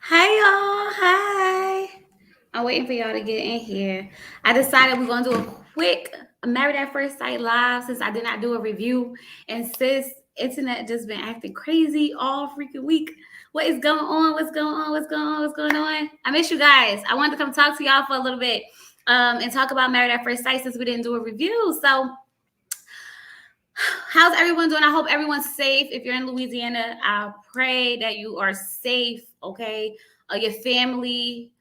Hey y'all, hi. I'm waiting for y'all to get in here. I decided we're gonna do a quick Married at First Sight live since I did not do a review. And sis, internet just been acting crazy all freaking week. What is going on? What's going on? What's going on? What's going on? I miss you guys. I wanted to come talk to y'all for a little bit and talk about Married at First Sight since we didn't do a review. So how's everyone doing? I hope everyone's safe. If you're in Louisiana, I pray that you are safe, okay? Your family.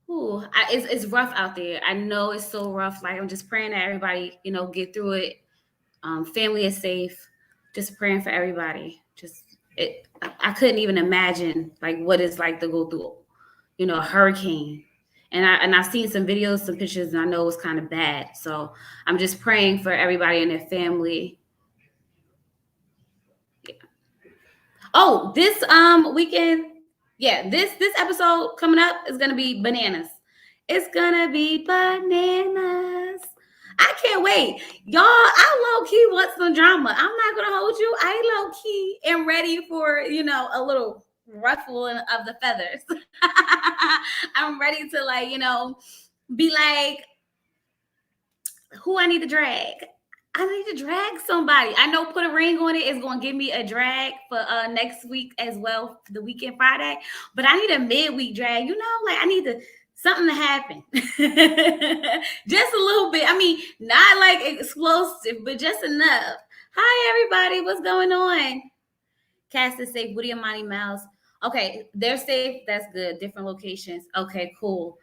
Ooh, it's rough out there. I know it's so rough. Like, I'm just praying that everybody, get through it. Family is safe. Just praying for everybody. I couldn't even imagine like what it's like to go through, a hurricane. And I've seen some videos, some pictures, and I know it's kind of bad. So I'm just praying for everybody and their family. Oh, this weekend, yeah, this episode coming up is gonna be bananas. It's gonna be bananas. I can't wait. Y'all, I low key want some drama. I'm not gonna hold you. I low key am ready for, a little ruffling of the feathers. I'm ready to be like, who I need to drag. I need to drag somebody. I know put a ring on it is going to give me a drag for next week as well, the weekend Friday. But I need a midweek drag. Like I need something to happen, just a little bit. I mean, not like explosive, but just enough. Hi everybody, what's going on? Cast is safe. Woody and Monty Mouse. Okay, they're safe. That's good. Different locations. Okay, cool.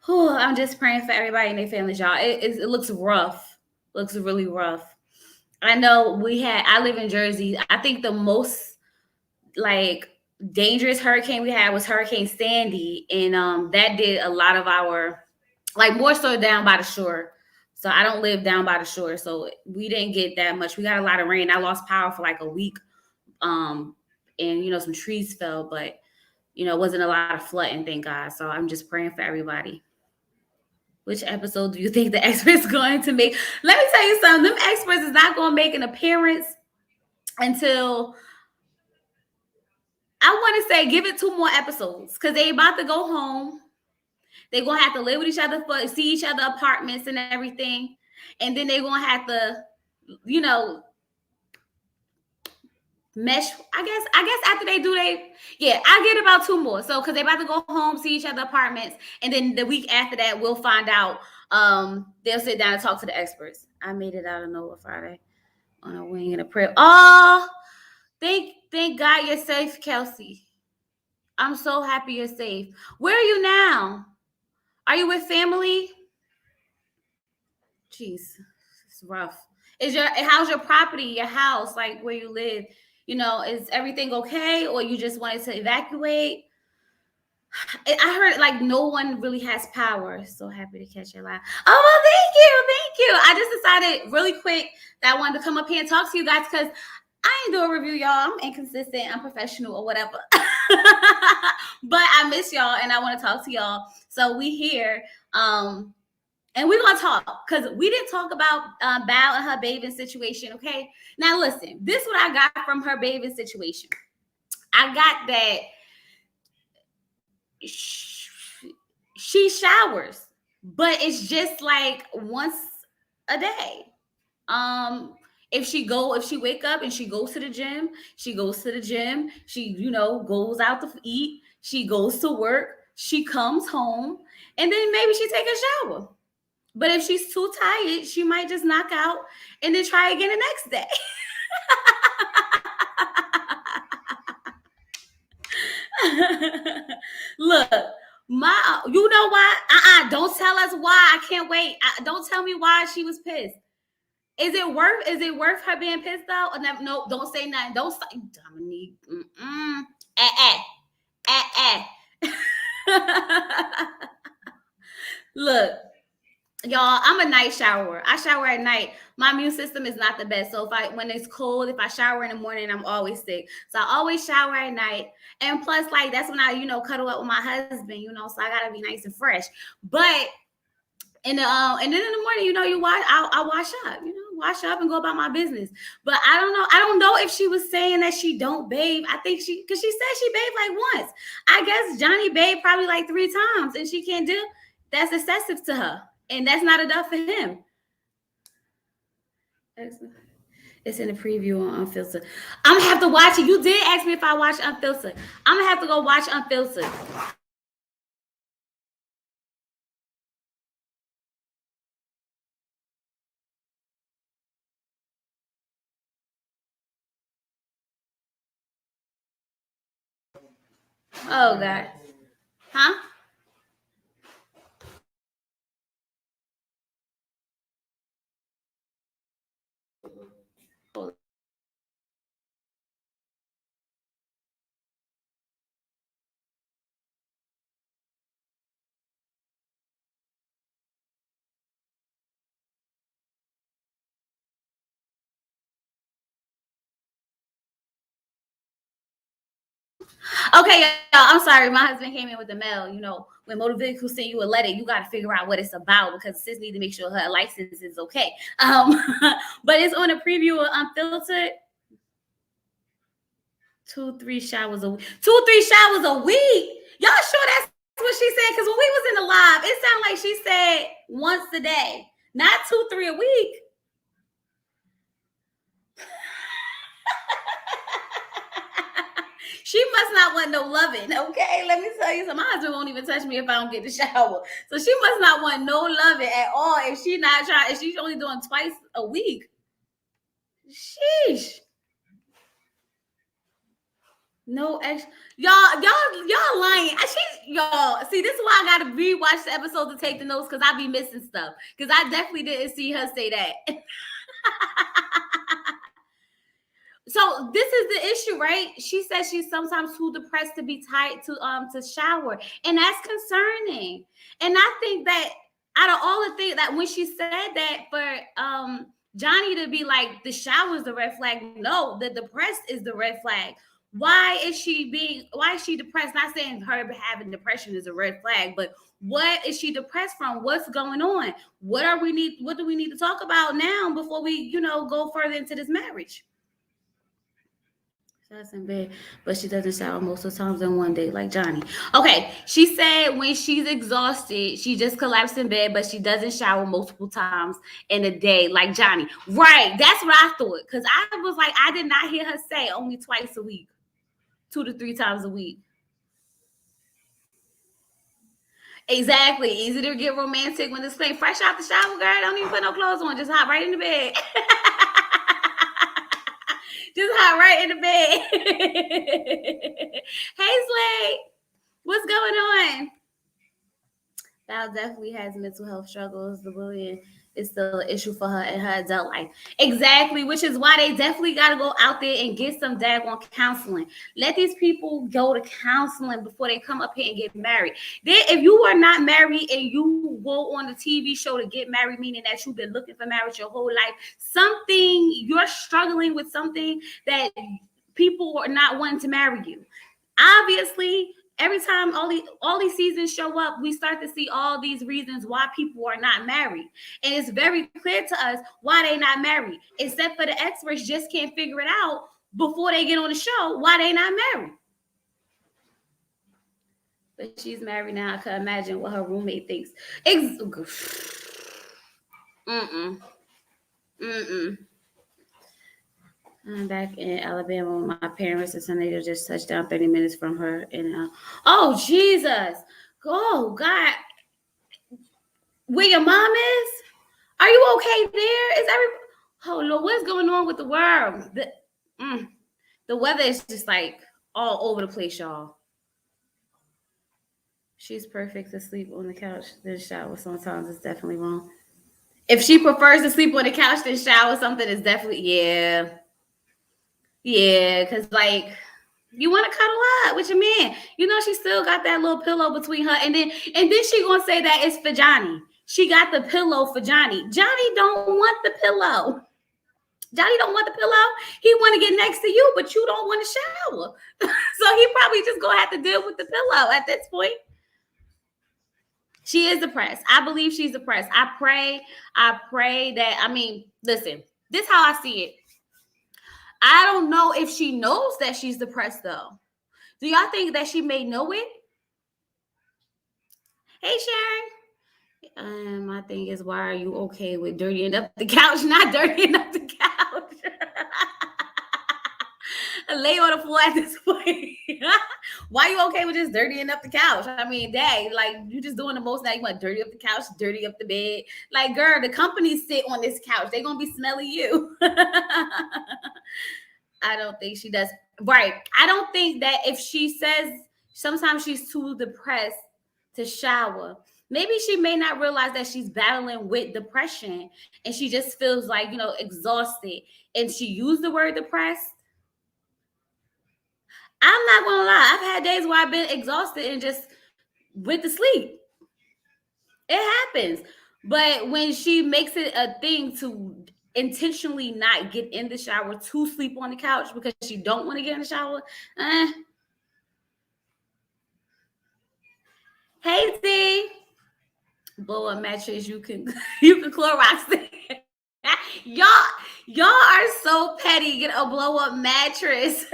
Whew, I'm just praying for everybody and their families, y'all. It looks rough. Looks really rough. I know I live in Jersey. I think the most like dangerous hurricane we had was Hurricane Sandy. And that did a lot of our, like more so down by the shore. So I don't live down by the shore. So we didn't get that much. We got a lot of rain. I lost power for like a week. And some trees fell, but it wasn't a lot of flooding, thank God. So I'm just praying for everybody. Which episode do you think the expert's going to make? Let me tell you something. Them experts is not going to make an appearance until, I want to say, give it 2 more episodes because they about to go home. They're going to have to live with each other, see each other apartments and everything. And then they're going to have to, mesh. I guess after they do I get about 2 more. So because they about to go home, see each other apartments, and then the week after that we'll find out. They'll sit down and talk to the experts. I made it out of nowhere Friday on a wing and a prayer. Oh, thank God you're safe, Kelsey. I'm so happy you're safe. Where are you now? Are you with family? Jeez, it's rough. How's your property, your house, like where you live? Is everything okay, or you just wanted to evacuate? I heard like no one really has power. So happy to catch your live. Oh, well, thank you. I just decided really quick that I wanted to come up here and talk to you guys because I ain't do a review, y'all. I'm inconsistent, unprofessional, or whatever. But I miss y'all and I want to talk to y'all. So we here. And we're going to talk because we didn't talk about Bao and her bathing situation, okay? Now, listen, this is what I got from her bathing situation. I got that she showers, but it's just like once a day. If she wake up and she goes to the gym, she goes to the gym. She, goes out to eat. She goes to work. She comes home, and then maybe she take a shower. But if she's too tired, she might just knock out and then try again the next day. Look, you know why? Don't tell us why. I can't wait. Don't tell me why she was pissed. Is it worth her being pissed though? No, don't say nothing. Don't say Dominique. Look. Y'all, I'm a night shower. I shower at night. My immune system is not the best. So when it's cold, if I shower in the morning, I'm always sick. So I always shower at night. And plus, like, that's when I, cuddle up with my husband, so I gotta be nice and fresh. But and then in the morning, I'll wash up, wash up and go about my business. But I don't know. I don't know if she was saying that she don't bathe. I think because she said she bathed like once. I guess Johnny bathed probably like 3 times, and she can't do. That's excessive to her, and that's not enough for him. It's in the preview on Unfiltered. I'm gonna have to watch it. You did ask me if I watch Unfiltered. I'm gonna have to go watch Unfiltered. Oh God. Huh? Okay, y'all. I'm sorry. My husband came in with the mail. You know, when motor vehicles send you a letter, you got to figure out what it's about because sis need to make sure her license is okay. But it's on a preview of Unfiltered. 2-3 showers a week. 2-3 showers a week. Y'all sure that's what she said? Because when we was in the live, it sounded like she said once a day, not 2-3 a week. She must not want no loving, okay? Let me tell you something. My husband won't even touch me if I don't get the shower. So she must not want no loving at all if she not trying, if she's only doing twice a week. Sheesh. No extra. Y'all lying. Y'all see, this is why I gotta rewatch the episode to take the notes because I be missing stuff. Because I definitely didn't see her say that. So this is the issue, right? She says she's sometimes too depressed to be tired to shower, and that's concerning. And I think that out of all the things that when she said that for Johnny to be like the shower is the red flag, no, the depressed is the red flag. Why is she depressed? Not saying her having depression is a red flag, but what is she depressed from? What's going on? What do we need to talk about now before we, go further into this marriage? That's in bed, but she doesn't shower most of the times in one day, like Johnny. Okay, she said when she's exhausted, she just collapses in bed, but she doesn't shower multiple times in a day, like Johnny. Right, that's what I thought. Because I was like, I did not hear her say only twice a week, 2 to 3 times a week. Exactly. Easy to get romantic when it's clean. Fresh out the shower, girl. Don't even put no clothes on. Just hop right in the bed. Just hop right in the bed. Hey, Slade. What's going on? Val definitely has mental health struggles. The bullying is still an issue for her in her adult life. Exactly, which is why they definitely got to go out there and get some daggone counseling. Let these people go to counseling before they come up here and get married. If you are not married and you go on the TV show to get married, meaning that you've been looking for marriage your whole life, you're struggling with something that people are not wanting to marry you. Obviously, every time all these seasons show up, we start to see all these reasons why people are not married. And it's very clear to us why they're not married, except for the experts just can't figure it out before they get on the show why they not married. But she's married now. I can imagine what her roommate thinks. I'm back in Alabama with my parents, and Sunday just touched down 30 minutes from her. And oh Jesus, oh God, where your mom is? Are you okay there? Oh Lord, what's going on with the world? The weather is just like all over the place, y'all. She's perfect to sleep on the couch, then shower. Sometimes it's definitely wrong. If she prefers to sleep on the couch than shower, something is definitely yeah, because like you want to cuddle up with your man. She still got that little pillow between her, and then she gonna say that it's for Johnny. She got the pillow for Johnny. Johnny don't want the pillow. Johnny don't want the pillow. He want to get next to you, but you don't want to shower. So he probably just gonna have to deal with the pillow at this point. She is depressed. I believe she's depressed. I pray that, listen, This how I see it. I don't know if she knows that she's depressed though. Do y'all think that she may know it? Hey Sharon. My thing is, why are you okay with dirtying up the couch, not dirtying up the couch? Lay on the floor at this point. Why are you okay with just dirtying up the couch? I mean, dang, like you just doing the most now. You want to dirty up the couch, dirty up the bed. Like, girl, the company sit on this couch. They're gonna be smelly you. I don't think she does. Right. I don't think that if she says sometimes she's too depressed to shower, maybe she may not realize that she's battling with depression and she just feels like, exhausted. And she used the word depressed. I'm not gonna lie, I've had days where I've been exhausted and just went to sleep. It happens. But when she makes it a thing to intentionally not get in the shower, to sleep on the couch because she don't want to get in the shower, Hey Z, blow up mattress, you can Clorox it. y'all are so petty. Get a blow up mattress.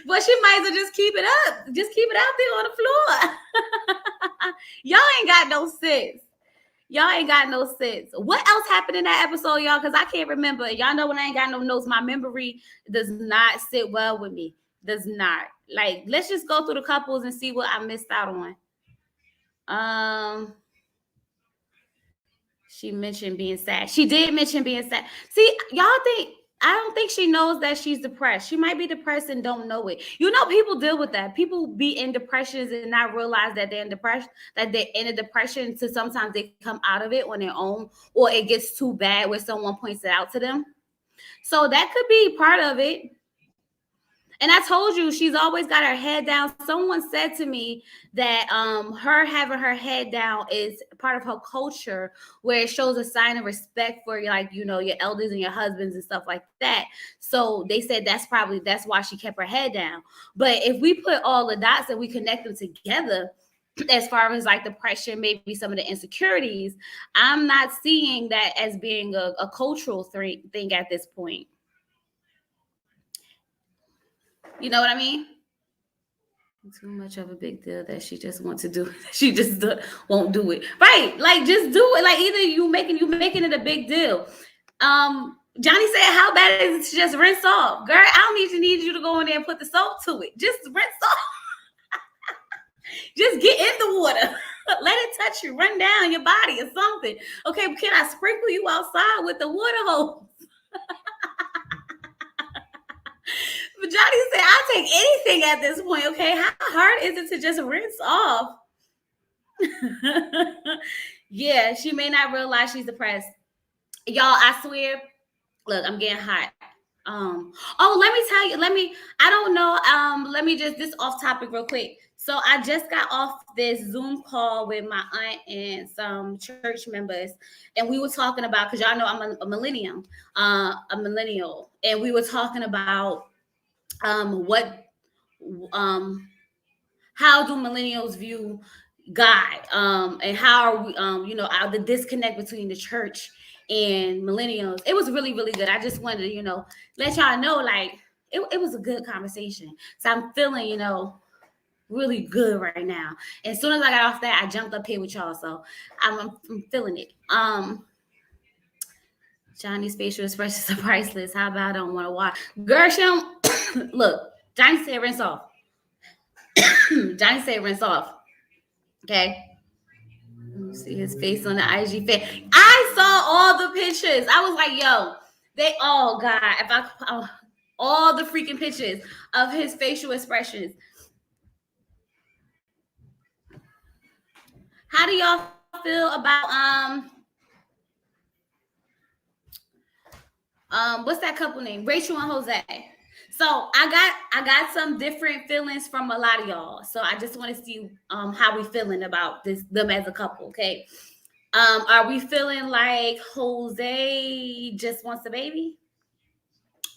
But she might as well just keep it up. Just keep it out there on the floor. Y'all ain't got no sense. Y'all ain't got no sense. What else happened in that episode, y'all? Because I can't remember. Y'all know when I ain't got no notes, my memory does not sit well with me. Does not. Like, let's just go through the couples and see what I missed out on. She mentioned being sad. She did mention being sad. See, y'all think I don't think she knows that she's depressed. She might be depressed and don't know it. People deal with that. People be in depressions and not realize that they're in depression, that they're in a depression. So sometimes they come out of it on their own, or it gets too bad where someone points it out to them. So that could be part of it. And I told you, she's always got her head down. Someone said to me that her having her head down is part of her culture, where it shows a sign of respect for your elders and your husbands and stuff like that. So they said that's why she kept her head down. But if we put all the dots and we connect them together, as far as like depression, maybe some of the insecurities, I'm not seeing that as being a cultural thing at this point. You know what I mean? Too much of a big deal that she just wants to do. She just won't do it. Right. Like, just do it. Like, either you making it a big deal. Johnny said, how bad is it to just rinse off? Girl, I don't need you to go in there and put the soap to it. Just rinse off. Just get in the water. Let it touch you. Run down your body or something. Okay, but can I sprinkle you outside with the water hose? But Johnny said, I'll take anything at this point, okay? How hard is it to just rinse off? Yeah, she may not realize she's depressed. Y'all, I swear, look, I'm getting hot. Let me tell you, I don't know, let me just, this off topic real quick. So I just got off this Zoom call with my aunt and some church members, and we were talking about, because y'all know I'm a millennial, and we were talking about how do millennials view God, and how are we, the disconnect between the church and millennials. It was really, really good. I just wanted to, let y'all know, like, it was a good conversation. So I'm feeling, really good right now. And as soon as I got off that, I jumped up here with y'all. So I'm feeling it. Johnny's facial expressions are priceless. How about I don't want to watch? Gershom, look, Johnny said rinse off. Johnny said rinse off. Okay. Let me see his face on the IG fan. I saw all the pictures. I was like, yo, God, all the freaking pictures of his facial expressions. How do y'all feel about what's that couple name? Rachel and Jose. So I got some different feelings from a lot of y'all. So I just want to see how we feeling about them as a couple. Okay. Are we feeling like Jose just wants a baby?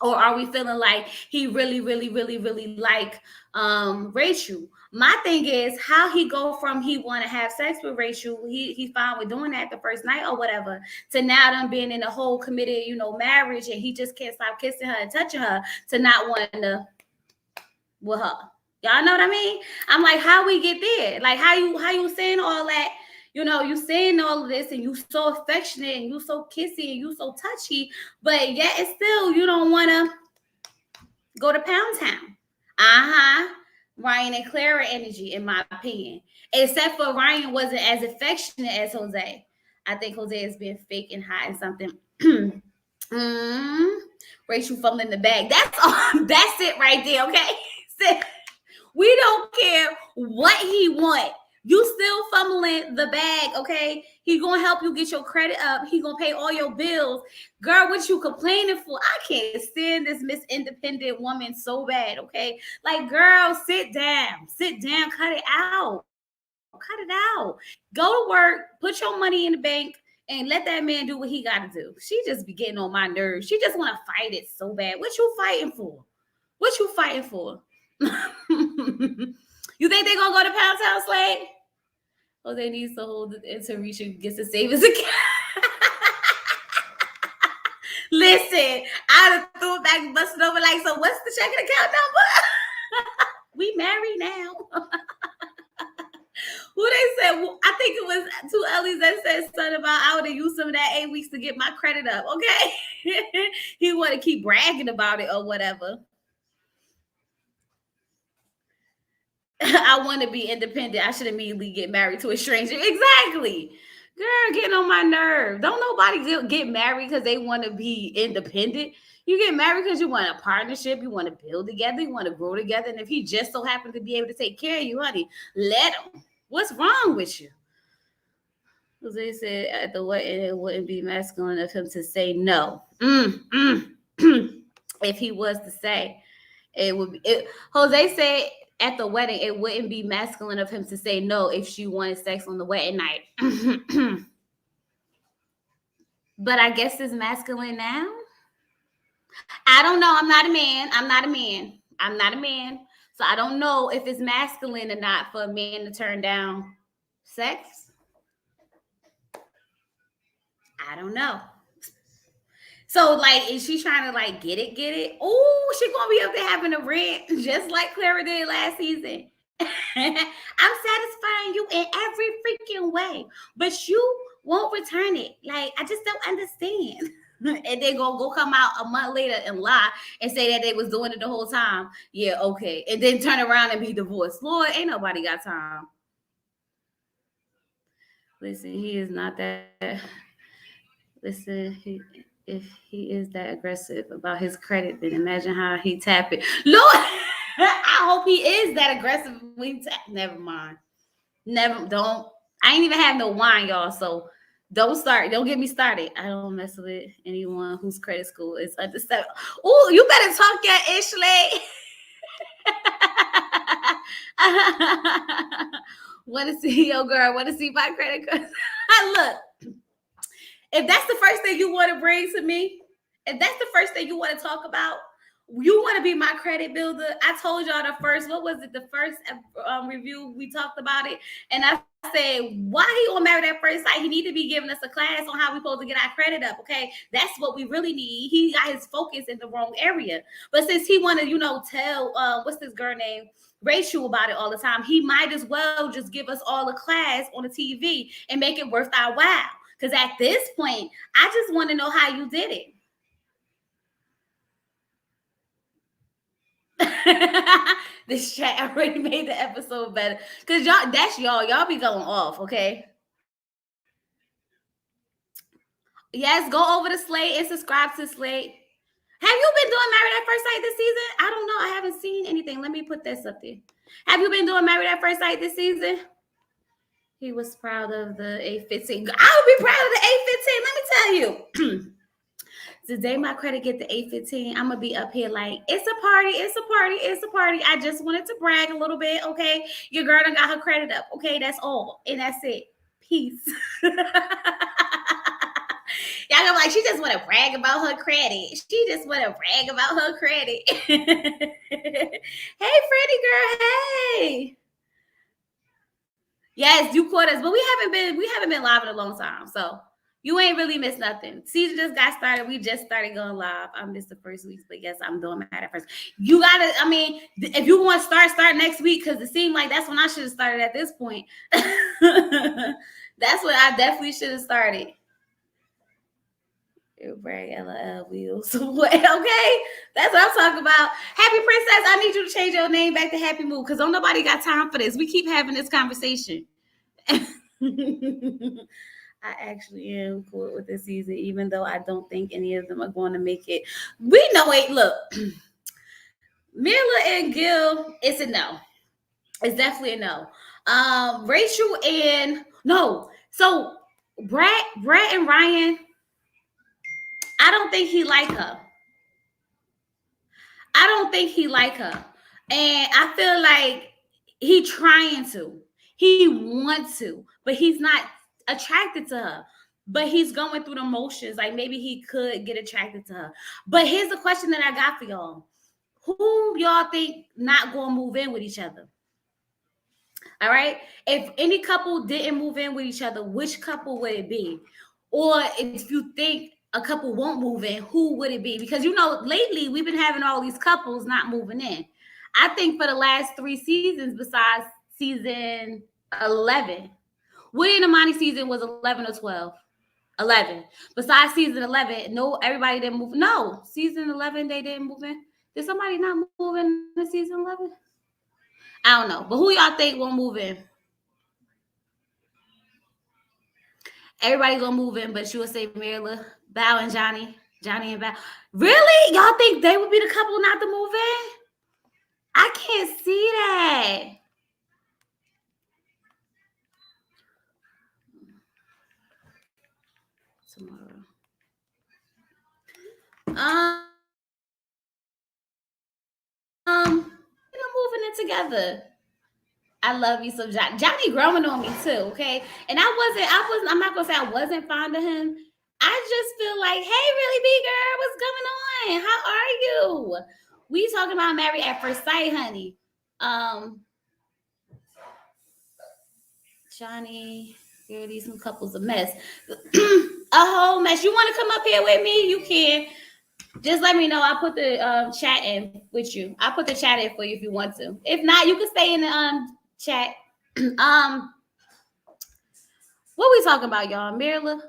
Or are we feeling like he really, really, really, really like Rachel? My thing is how he go from he want to have sex with Rachel, he fine with doing that the first night or whatever, to now them being in a whole committed, marriage, and he just can't stop kissing her and touching her, to not wanting to with her. Y'all know what I mean? I'm like, how we get there? Like, how you saying all that? You saying all of this, and you so affectionate, and you so kissy, and you so touchy, but yet it's still you don't want to go to Pound Town. Ryan and Clara energy, in my opinion. Except for Ryan wasn't as affectionate as Jose. I think Jose is being fake and hiding something. mm, Rachel fumbling the bag. That's all. That's it right there. Okay. We don't care what he want. You still fumbling the bag, okay? He gonna help you get your credit up. He gonna pay all your bills. Girl, what you complaining for? I can't stand this Miss Independent woman so bad, okay? Like, girl, sit down. Sit down. Cut it out. Cut it out. Go to work. Put your money in the bank. And let that man do what he got to do. She just be getting on my nerves. She just want to fight it so bad. What you fighting for? What you fighting for? You think they gonna go to Pound Town, Slade? Oh, they need to hold it until Risha gets a savings account. Listen, I'd have threw it back and busted over like, so what's the checking account number? We married now. Who they said? I think it was two Ellies that said something about I would have used some of that 8 weeks to get my credit up. Okay, he want to keep bragging about it or whatever. I want to be independent. I should immediately get married to a stranger. Exactly. Girl, getting on my nerve. Don't nobody get married because they want to be independent. You get married because you want a partnership. You want to build together. You want to grow together. And if he just so happens to be able to take care of you, honey, let him. What's wrong with you? Because they said at the wedding, it wouldn't be masculine of him to say no. If he was to say, it would be. Jose said at the wedding, it wouldn't be masculine of him to say no if she wanted sex on the wedding night. But I guess it's masculine now. I don't know. I'm not a man. So I don't know if it's masculine or not for a man to turn down sex. I don't know. So, like, is she trying to, like, get it? Oh, she gonna be up there having a rant just like Clara did last season. I'm satisfying you in every freaking way, but you won't return it. Like, I just don't understand. And then go come out a month later and lie and say that they was doing it the whole time. Yeah, okay. And then turn around and be divorced. Lord, ain't nobody got time. Listen, he is not that. Listen, if he is that aggressive about his credit, then imagine how he tap it. Lord, I hope he is that aggressive when he tap. Never mind. Don't. I ain't even have no wine, y'all. So don't get me started. I don't mess with anyone whose credit score is under 7. Oh, you better talk your Ashley. Want to see your girl? Want to see my credit card? Look. If that's the first thing you want to bring to me, if that's the first thing you want to talk about, you want to be my credit builder. I told y'all the first review we talked about it, and I said, why he gonna marry that first sight? He need to be giving us a class on how we supposed to get our credit up. Okay, that's what we really need. He got his focus in the wrong area. But since he want to, tell what's this girl name Rachel about it all the time, he might as well just give us all a class on the TV and make it worth our while. Because at this point, I just want to know how you did it. This chat already made the episode better. Because y'all be going off, okay? Yes, go over to Slate and subscribe to Slate. Have you been doing Married at First Sight this season? I don't know. I haven't seen anything. Let me put this up there. Have you been doing Married at First Sight this season? He was proud of the A15. I would be proud of the A15. Let me tell you. The day my credit get the A15, I'm gonna be up here like, it's a party. I just wanted to brag a little bit, okay? Your girl done got her credit up, okay? That's all, and that's it. Peace. Y'all gonna be like, she just want to brag about her credit. She just want to brag about her credit. Hey, Freddie girl. Hey. Yes, you caught us, but we haven't been live in a long time, so you ain't really missed nothing. Season just got started. We just started going live. I missed the first week, but yes, I'm doing mad at first. You gotta, I mean, if you want to start next week, because it seemed like that's when I should have started at this point. That's when I definitely should have started. Brag LL wheels. Okay, that's what I'm talking about. Happy Princess, I need you to change your name back to Happy Mood because don't nobody got time for this. We keep having this conversation. I actually am cool with this season, even though I don't think any of them are going to make it. We know it. Look, Mila and Gil, it's a no. It's definitely a no. Rachel and no. So Brad and Ryan, I don't think he like her. I don't think he like her. And I feel like he trying to. He wants to, but he's not attracted to her. But he's going through the motions. Like maybe he could get attracted to her. But here's the question that I got for y'all. Who y'all think not going to move in with each other? All right. If any couple didn't move in with each other, which couple would it be? Or if you think a couple won't move in, who would it be? Because, you know, lately we've been having all these couples not moving in. I think for the last 3 seasons, besides season 11, Woody and Imani season was 11 or 12. 11. Besides season 11, no, everybody didn't move. No, season 11, they didn't move in. Did somebody not move in the season 11? I don't know. But who y'all think won't move in? Everybody gonna move in, but you would say Mirla, Bao and Johnny and Bao. Really? Y'all think they would be the couple not to move in? I can't see that. Tomorrow. Moving it together. I love you some Johnny. Johnny growing on me too, okay? And I'm not gonna say I wasn't fond of him. I just feel like, hey, really, big girl, what's going on? How are you? We talking about married at first sight, honey. Johnny, girl, these new couples a mess. A whole mess. You want to come up here with me? You can. Just let me know. I'll put the chat in with you. I'll put the chat in for you if you want to. If not, you can stay in the chat. What we talking about, y'all? Mirla.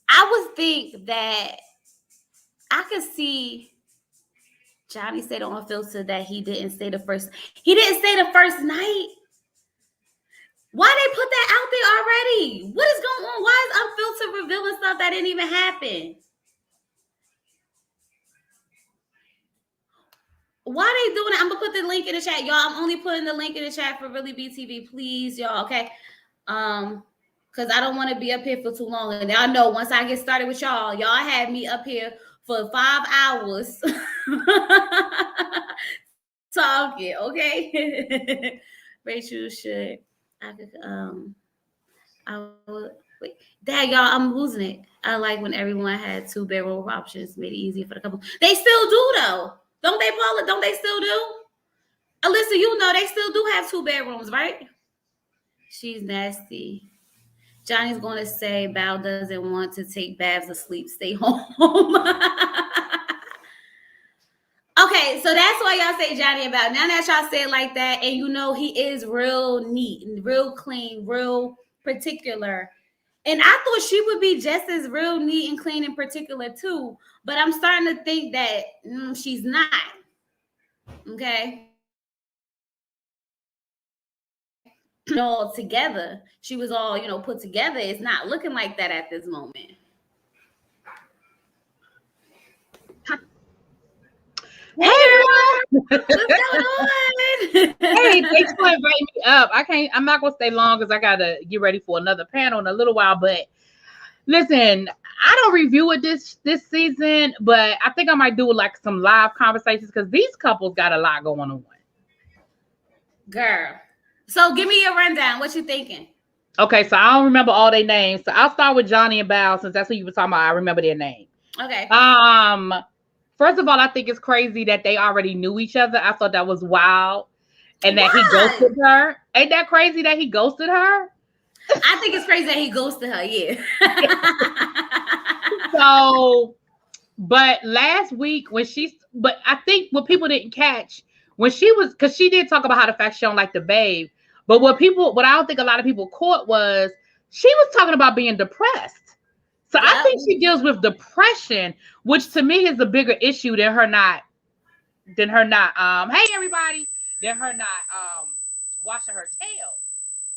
I would think that I could see Johnny said on filter that he didn't stay the first night. Why they put that out there already? What is going on? Why is Unfiltered revealing stuff that didn't even happen? Why are they doing it? I'm gonna put the link in the chat, y'all. I'm only putting the link in the chat for Really BTV, please, y'all. Okay, because I don't want to be up here for too long. And y'all know once I get started with y'all had me up here for 5 hours talking. Okay, Rachel should. I could. I would. Wait, Dad, y'all, I'm losing it. I like when everyone had 2-bedroom options, made it easier for the couple. They still do though. Don't they, Paula? Don't they still do? Alyssa, you know they still do have 2 bedrooms, right? She's nasty. Johnny's going to say Bao doesn't want to take baths or sleep. Stay home. Okay, so that's why y'all say Johnny about. Now that y'all say it like that, and you know he is real neat, real clean, real particular. And I thought she would be just as real neat and clean and particular too. But I'm starting to think that she's not. Okay. All together. She was all, put together. It's not looking like that at this moment. Hey, what's going on? Hey, thanks for inviting me up. I'm not gonna stay long because I gotta get ready for another panel in a little while. But listen, I don't review it this season, but I think I might do like some live conversations because these couples got a lot going on. Girl, so give me your rundown. What you thinking? Okay, so I don't remember all their names. So I'll start with Johnny and Bao since that's who you were talking about. I remember their name. Okay. Um, First of all, I think it's crazy that they already knew each other. I thought that was wild, and that he Why? ghosted her. Ain't that crazy that he ghosted her? I think it's crazy that he ghosted her. Yeah. So, but last week when but I think what people didn't catch when she was, because she did talk about how the fact she don't like the babe, but what I don't think a lot of people caught was she was talking about being depressed. So I Yep. think she deals with depression, which to me is a bigger issue than her not hey everybody, than her not washing her tail.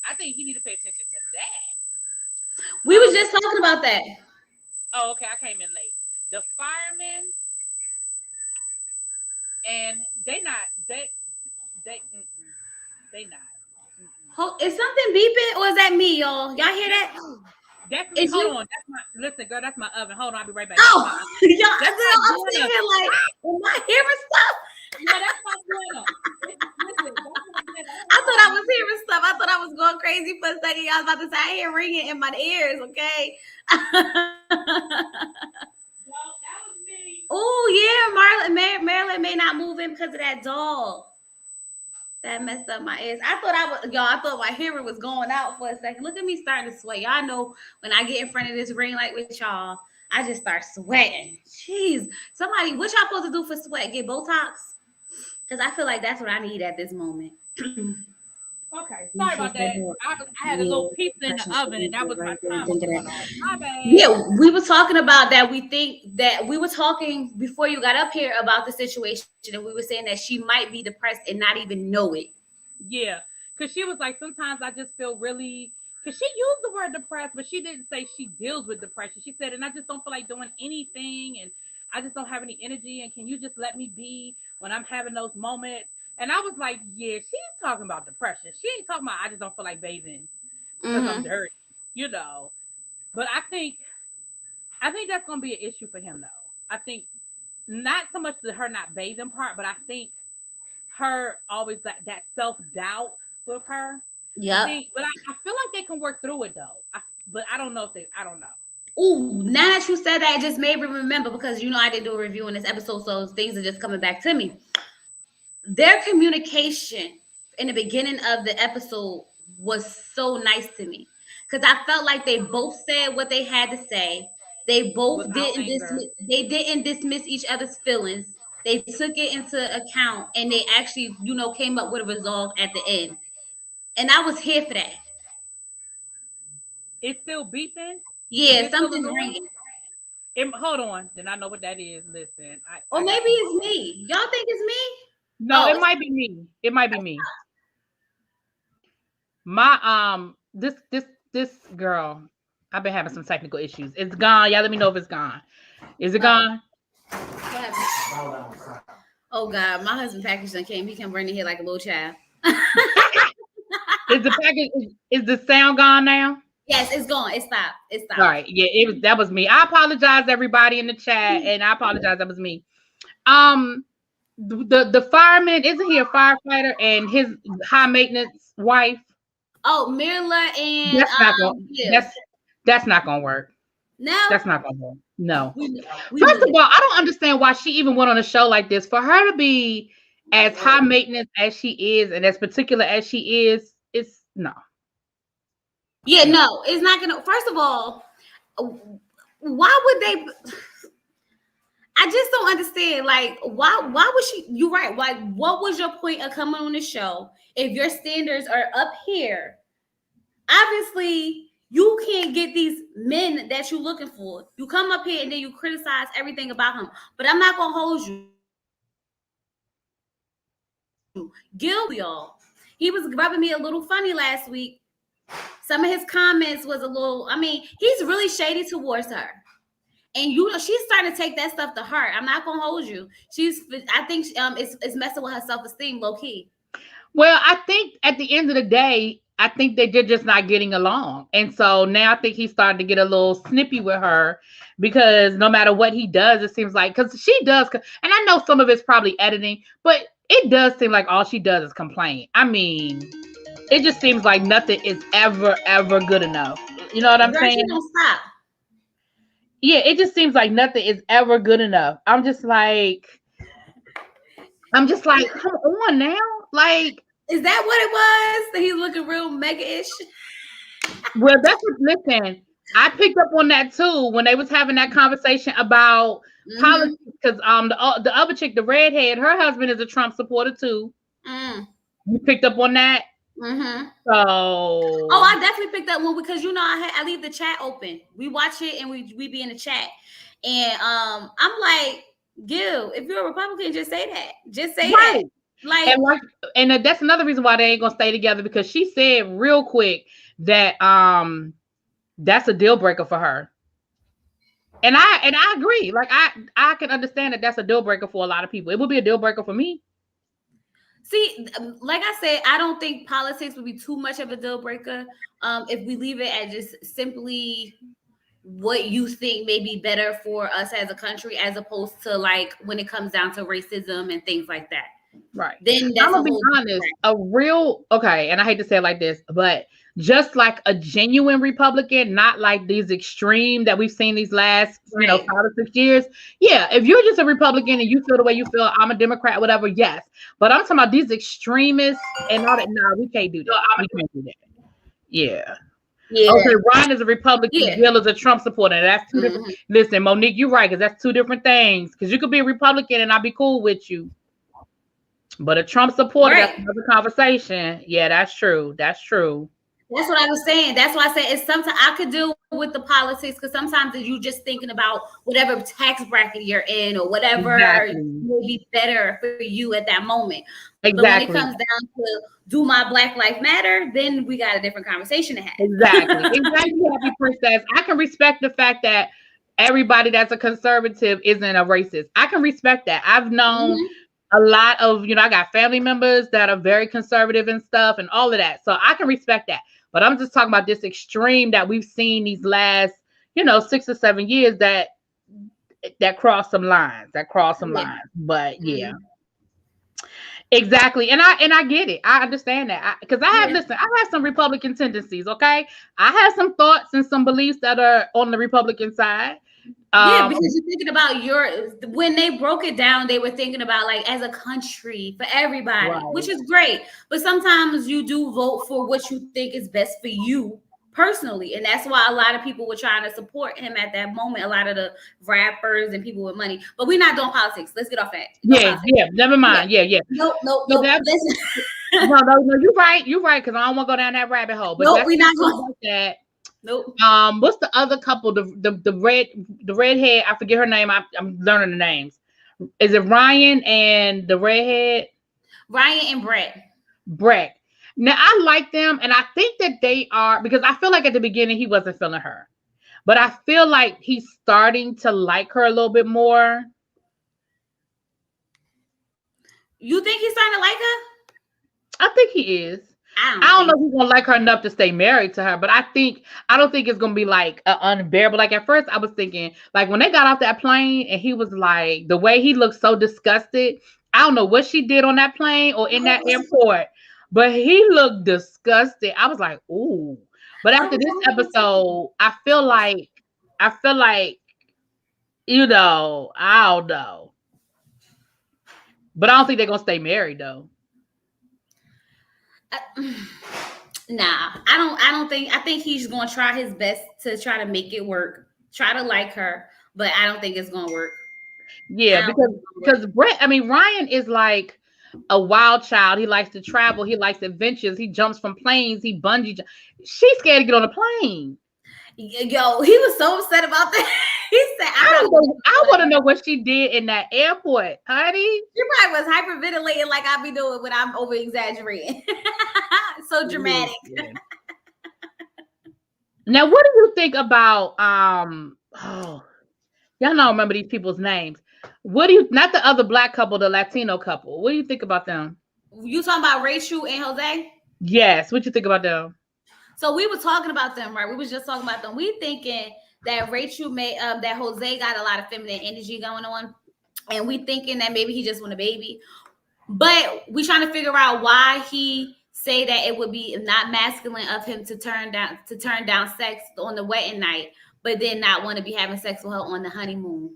I think he need to pay attention to that. We was The just talking about that. Oh, okay, I came in late. The firemen, and they not. Mm-mm. Is something beeping or is that me, y'all? Y'all hear that? That's me. Is Hold you? on. That's my Listen, girl. That's my oven. Hold on. I'll be right back. That's my Oh, oven. y'all. That's my I'm sitting daughter. here like, am I hearing stuff? Yeah, that's my daughter. Listen, that's what I said. I I don't thought I know. was hearing stuff. I thought I was going crazy for a second. I was about to say I hear ringing in my ears. Okay. Well, that was me. Oh yeah, Maryland may not move in because of that dog. That messed up my ears. I thought I thought my hearing was going out for a second. Look at me starting to sweat. Y'all know when I get in front of this ring light with y'all, I just start sweating. Jeez, somebody, what y'all supposed to do for sweat? Get Botox? Because I feel like that's what I need at this moment. Okay, In sorry case about that that. door. I had a Yeah, little pizza in the depression should oven, be and that was my right there. timer Think of going that. off. My bad. Yeah, we were talking about that. We think that we were talking before you got up here about the situation, and we were saying that she might be depressed and not even know it. Yeah, because she was like, sometimes I just feel really. Because she used the word depressed, but she didn't say she deals with depression. She said, and I just don't feel like doing anything, and I just don't have any energy. And can you just let me be when I'm having those moments? And I was like, yeah, she's talking about depression. She ain't talking about I just don't feel like bathing because I'm Mm-hmm. dirty, you know. But I think that's gonna be an issue for him though. I think not so much the her not bathing part, but I think her always that self doubt with her. I Yep. think, but I feel like they can work through it though. But I don't know if they. I don't know. Ooh, now that you said that, it just made me remember because I did do a review in this episode, so things are just coming back to me. Their communication in the beginning of the episode was so nice to me because I felt like they both said what they had to say. They both Without didn't anger, dismiss. They didn't dismiss each other's feelings. They took it into account and they actually, came up with a resolve at the end. And I was here for that. it's still beeping. Is Yeah, it still something's annoying? ringing. Hold on. Then I know what that is. Listen, Or I got maybe some. it's me. Y'all think it's me? No, Oh, it might be me. It might be me. My this girl. I've been having some technical issues. It's gone. Y'all let me know if it's gone. Is it gone? what happened? Oh God, my husband package done came. He come running here like a little child. Is the package is the sound gone now? Yes, it's gone. It stopped. It All stopped. right. Yeah, that was me. I apologize everybody in the chat, and I apologize that was me. Um the fireman, isn't he a firefighter, and his high maintenance wife? Oh, Mirla and That's not going Bill. that's not going to work. No, That's not going to work. No. we First knew of that. all, I don't understand why she even went on a show like this. For her to be as high maintenance as she is and as particular as she is, it's no. Yeah, No. no, it's not gonna. First of all, why would they? I just don't understand. Like, why? Why was she? You're right. Like, what was your point of coming on the show if your standards are up here? Obviously, you can't get these men that you're looking for. You come up here and then you criticize everything about him. But I'm not gonna hold you. Gil, y'all. He was rubbing me a little funny last week. Some of his comments was a little. I mean, he's really shady towards her. And she's starting to take that stuff to heart. I'm not gonna hold you. I think it's messing with her self-esteem, low key. Well, I think at the end of the day, I think they're just not getting along. And so now I think he's starting to get a little snippy with her because no matter what he does, it seems like, because she does, and I know some of it's probably editing, but it does seem like all she does is complain. I mean, it just seems like nothing is ever good enough. You know what I'm Girl, she saying? don't stop. Yeah, it just seems like nothing is ever good enough. I'm just like, come on now. Like, Is that what it was? That he's looking real mega-ish? well, that's what, listen, I picked up on that too when they was having that conversation about Mm-hmm. politics because the other chick, the redhead, her husband is a Trump supporter too. Mm. You picked up on that? Mm-hmm. Oh, So I definitely picked that one because I leave the chat open. We watch it and we be in the chat, and I'm like, Gil, if you're a Republican, just say that. Just say that. right. Like, And that's another reason why they ain't gonna stay together because she said real quick that that's a deal breaker for her. And I agree. Like I can understand that that's a deal breaker for a lot of people. It would be a deal breaker for me. see, like I said, I don't think politics would be too much of a deal breaker. If we leave it at just simply what you think may be better for us as a country, as opposed to like when it comes down to racism and things like that. Right. Then I'm that's a gonna be whole honest. different. A real okay, and I hate to say it like this, but just like a genuine Republican, not like these extreme that we've seen these last, Right. 5 to 6 years. Yeah, if you're just a Republican and you feel the way you feel, I'm a Democrat, whatever. Yes, but I'm talking about these extremists and all that. No, we can't do that. We can't do that. Yeah. Yeah. Okay, Ryan is a Republican, Yeah. Gil is a Trump supporter. That's two different. Mhm. Listen, Monique, you're right, because that's two different things. Because you could be a Republican and I'll be cool with you. But a Trump supporter, that's Right. another conversation. Yeah, that's true. That's true. That's what I was saying. That's why I said it's sometimes I could deal with the politics because sometimes you just thinking about whatever tax bracket you're in or whatever Exactly. will be better for you at that moment. But when it comes Exactly. down to do my Black Life Matter, then we got a different conversation to Exactly. have. Exactly. Happy Princess. I can respect the fact that everybody that's a conservative isn't a racist. I can respect that. I've known Mhm. a lot of, I got family members that are very conservative and stuff and all of that. So I can respect that. But I'm just talking about this extreme that we've seen these last, 6 or 7 years that cross some lines, Yeah. But yeah, Mhm. exactly. And I get it. I understand that because Yeah. listen, I have some Republican tendencies. Okay, I have some thoughts and some beliefs that are on the Republican side. Yeah, Um, because you're thinking about when they broke it down, they were thinking about like as a country for everybody, which right. is great. But sometimes you do vote for what you think is best for you personally. And that's why a lot of people were trying to support him at that moment, a lot of the rappers and people with money. But we're not doing politics. Let's get off that. No Yeah, politics. yeah. Never Yeah. mind. Yeah, yeah. Nope, nope, So nope. that Listen. no. You're right. You're right. Because I don't want to go down that rabbit hole. But Nope, let's we're not not talk going. about that. Nope. What's the other couple? The redhead. I forget her name. I'm learning the names. Is it Ryan and the redhead Ryan and Brett. Breck? Now I like them, and I think that they are because I feel like at the beginning he wasn't feeling her, but I feel like he's starting to like her a little bit more. You think he's starting to like her? I think he is. I I don't don't know think if he's gonna like her enough to stay married to her, but I don't think it's gonna be like unbearable. Like at first, I was thinking like when they got off that plane and he was like the way he looked so disgusted. I don't know what she did on that plane or in that so. airport, but he looked disgusted. I was like, ooh. But I after was this hoping to. episode, I feel like I don't know, but I don't think they're gonna stay married though. Nah, I don't think. I think he's going to try his best to try to make it work. Try to like her, but I don't think it's going to work. Yeah, I don't because think it's going to work. because Brett, I mean Ryan is like a wild child. He likes to travel. He likes adventures. He jumps from planes. He She's scared to get on a plane. Yo, he was so upset about that. He said, "I'm I not don't going know. I want to to." know what she did in that airport, honey. She probably was hyperventilating like I be doing when I'm over exaggerating. So dramatic. Yeah. Now, what do you think about Oh, y'all don't remember these people's names. What do you? Not the other black couple, the Latino couple. What do you think about them? You talking about Rachel and Jose? Yes. What you think about them? So we were talking about them, right? We was just talking about them. We thinking that Rachel may that Jose got a lot of feminine energy going on, and we thinking that maybe he just want a baby, but we trying to figure out why he say that it would be not masculine of him to turn down sex on the wedding night, but then not want to be having sex with her on the honeymoon.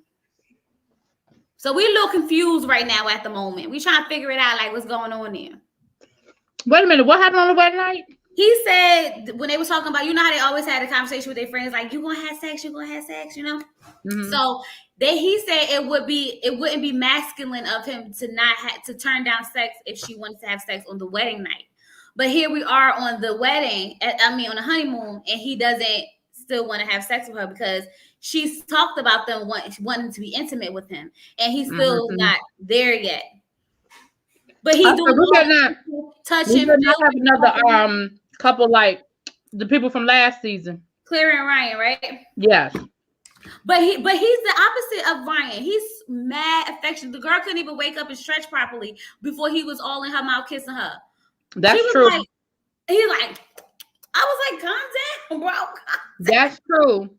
So we're a little confused right now at the moment. We trying to figure it out, like what's going on there. Wait a minute, what happened on the wedding night? He said when they were talking about, you know how they always had a conversation with their friends, like you gonna have sex, you gonna have sex, you know. Mm-hmm. So he said it wouldn't be masculine of him to not have to turn down sex if she wants to have sex on the wedding night. But here we are on the wedding, on the honeymoon, and he doesn't still want to have sex with her because she's talked about them wanting to be intimate with him, and he's still not there yet. But he's doing touching. We better not have another couple like the people from last season, Claire and Ryan, right? Yes. But he's the opposite of Ryan. He's mad affectionate. The girl couldn't even wake up and stretch properly before he was all in her mouth kissing her. That's true. I was like, calm down, bro. Calm down. That's true.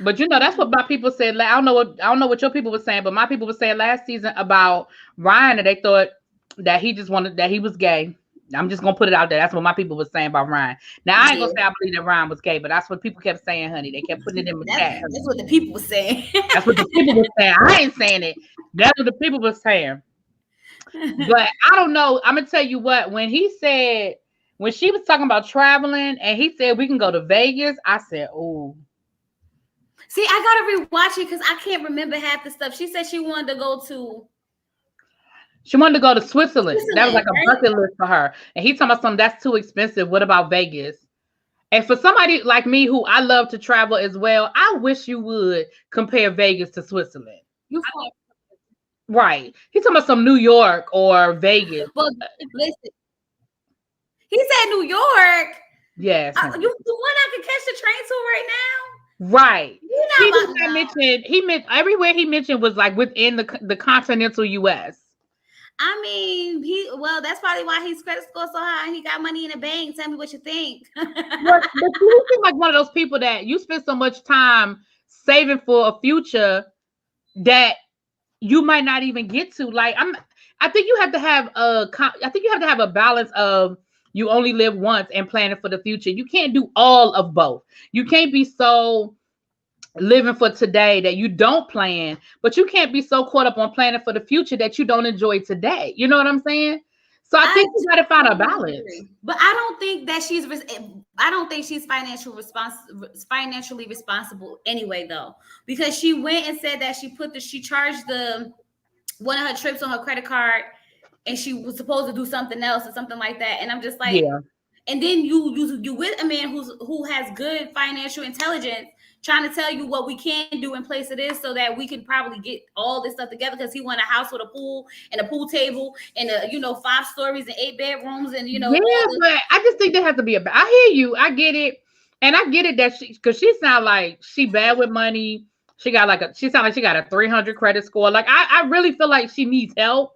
But you know, that's what my people said. I don't know what your people were saying, but my people were saying last season about Ryan, and they thought that he just wanted that he was gay. I'm just gonna put it out there. That's what my people were saying about Ryan. Now I ain't gonna say I believe that Ryan was gay, but that's what people kept saying, honey. They kept putting it in the chat. That's what the people were saying. That's what the people were saying. I ain't saying it. That's what the people were saying. But I don't know. I'm gonna tell you what. When she was talking about traveling, and he said we can go to Vegas, I said, "Oh." See, I gotta rewatch it because I can't remember half the stuff. She said she wanted to go to. She wanted to go to Switzerland. That was like a bucket list for her. And he talking about something that's too expensive. What about Vegas? And for somebody like me who I love to travel as well, I wish you would compare Vegas to Switzerland. Right. He's talking about some New York or Vegas. Well, listen. He said New York. Yes. The one I can catch the train to right now. Right. He meant everywhere he mentioned was like within the continental US. I mean, that's probably why his credit score so high and he got money in the bank. Tell me what you think. But you seem like one of those people that you spend so much time saving for a future that you might not even get to. Like I think you have to have a balance of you only live once and planning for the future. You can't do all of both. You can't be so living for today that you don't plan, but you can't be so caught up on planning for the future that you don't enjoy today. You know what I'm saying? So I think you got to find a balance. But I don't think she's financially responsible anyway, though, because she went and said that she charged one of her trips on her credit card, and she was supposed to do something else or something like that. And I'm just like, yeah. And then you with a man who has good financial intelligence, trying to tell you what we can do in place of this so that we can probably get all this stuff together, because he want a house with a pool and a pool table and 5 stories and 8 bedrooms and Yeah, but I just think there has to be I hear you. I get it. And I get it that because she sound like she bad with money. She sound like she got a 300 credit score. Like I really feel like she needs help.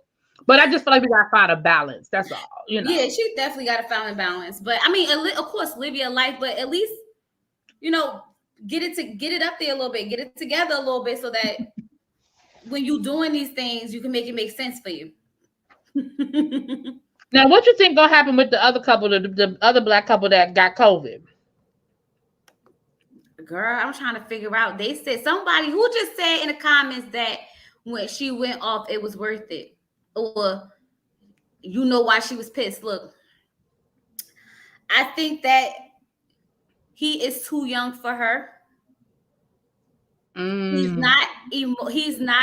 But I just feel like we gotta find a balance. That's all, Yeah, she definitely gotta find a balance. But I mean, of course, live your life, but at least, get it up there a little bit, get it together a little bit, so that when you're doing these things, you can make it make sense for you. Now, what you think gonna happen with the other couple, the other Black couple that got COVID? Girl, I'm trying to figure out. They said somebody who just said in the comments that when she went off, it was worth it. Or why she was pissed. Look, I think that he is too young for her. He's not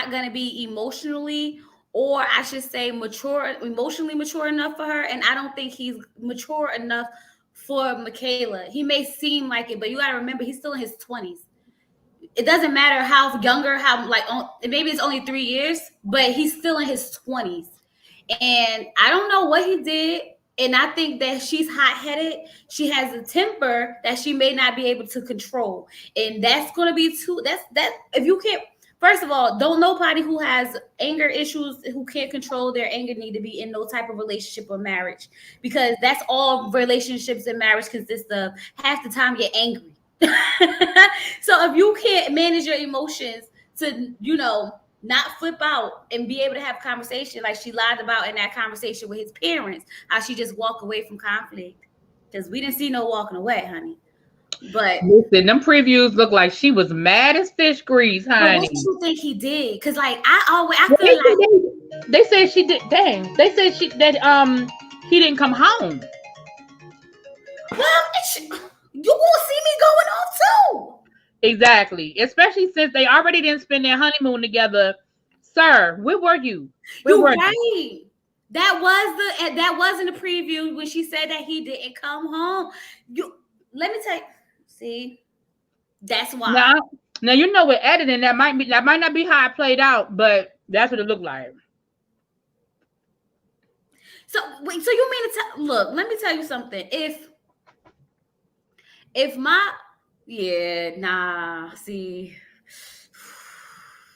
going to be emotionally, or I should say emotionally mature enough for her. And I don't think he's mature enough for Michaela. He may seem like it, but you got to remember, he's still in his 20s. It doesn't matter how younger, maybe it's only 3 years, but he's still in his 20s. And I don't know what he did. And I think that she's hot-headed. She has a temper that she may not be able to control. And that's going to be if you can't, first of all, don't nobody who has anger issues, who can't control their anger, need to be in no type of relationship or marriage, because that's all relationships and marriage consist of. Half the time you're angry. So if you can't manage your emotions to, not flip out and be able to have conversation like she lied about in that conversation with his parents, how she just walk away from conflict. Because we didn't see no walking away, honey. But Listen, them previews look like she was mad as fish grease, what honey. you think he did? Because like I Well, feel like, they said she did. Dang, they said he didn't come home. well, you gonna see me going off too. Exactly, especially since they already didn't spend their honeymoon together. Sir, where were you? Where You were you? right. That was in the preview when she said that he didn't come home. You let me tell you. See, that's why. Now, now you know with editing that might not be how it played out, but that's what it looked like. So wait, so you mean to look? Let me tell you something. If my yeah, nah, see.